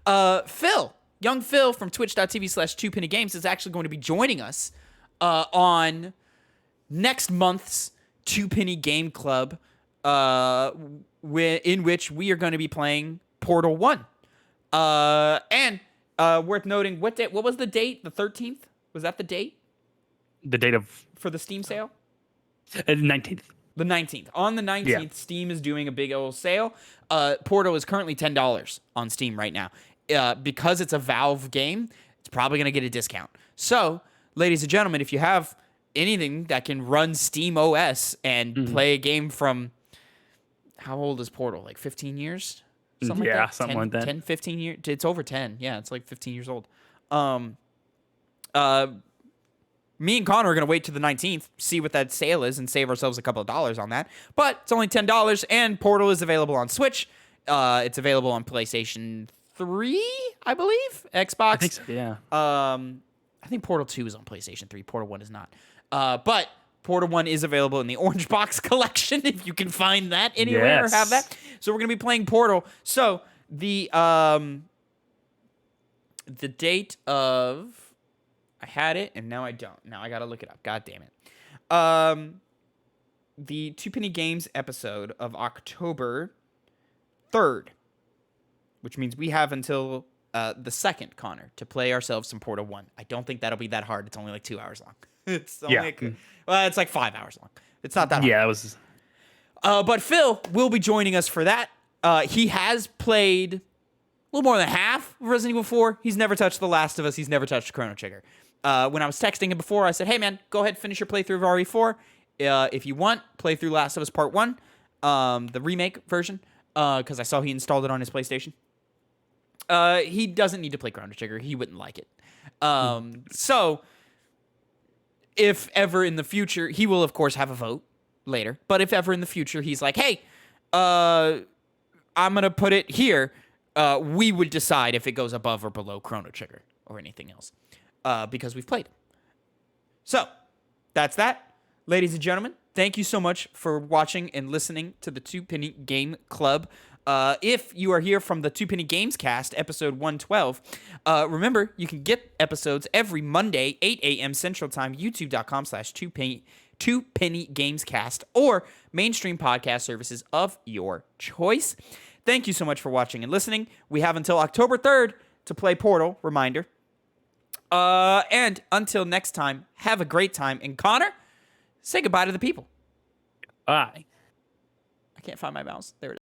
Young Phil from twitch.tv/2pennygames is actually going to be joining us on next month's Two Penny Game Club, in which we are going to be playing Portal 1. And worth noting, what was the date? The 13th? Was that the date? The date of For the Steam sale? 19th. The 19th. On the 19th, Yeah. Steam is doing a big old sale. Portal is currently $10 on Steam right now. Because it's a Valve game, it's probably going to get a discount. So, ladies and gentlemen, if you have anything that can run Steam OS and play a game from, how old is Portal? Like 15 years? Something like that? Something like that. 10, 15 years? It's over 10. Yeah, it's like 15 years old. Me and Connor are going to wait to the 19th, see what that sale is, and save ourselves a couple of dollars on that. But it's only $10, and Portal is available on Switch. It's available on PlayStation 3, I believe. Xbox. I think so, yeah. I think Portal 2 is on PlayStation 3. Portal 1 is not. But Portal 1 is available in the Orange Box collection, if you can find that anywhere or have that. So we're going to be playing Portal. So the date of... I had it, and now I don't. Now I got to look it up. God damn it. The Two Penny Games episode of October 3rd, which means we have until the 2nd, Connor, to play ourselves some Portal 1. I don't think that'll be that hard. It's only like 2 hours long. It's like 5 hours long. It's not that hard. Yeah, it was. But Phil will be joining us for that. He has played a little more than half of Resident Evil 4. He's never touched The Last of Us. He's never touched Chrono Trigger. When I was texting him before, I said, hey, man, go ahead and finish your playthrough of RE4. If you want, play through Last of Us Part 1, the remake version, because I saw he installed it on his PlayStation. He doesn't need to play Chrono Trigger. He wouldn't like it. So, if ever in the future, he will, of course, have a vote later. But if ever in the future he's like, hey, I'm going to put it here, we would decide if it goes above or below Chrono Trigger or anything else. Because we've played. So, that's that. Ladies and gentlemen, thank you so much for watching and listening to the Two Penny Game Club. If you are here from the Two Penny Gamescast, episode 112, remember, you can get episodes every Monday, 8 a.m. Central Time, youtube.com/2pennygamescast, or mainstream podcast services of your choice. Thank you so much for watching and listening. We have until October 3rd to play Portal, reminder. And until next time, have a great time. And Connor, say goodbye to the people. Bye. I can't find my mouse. There it is.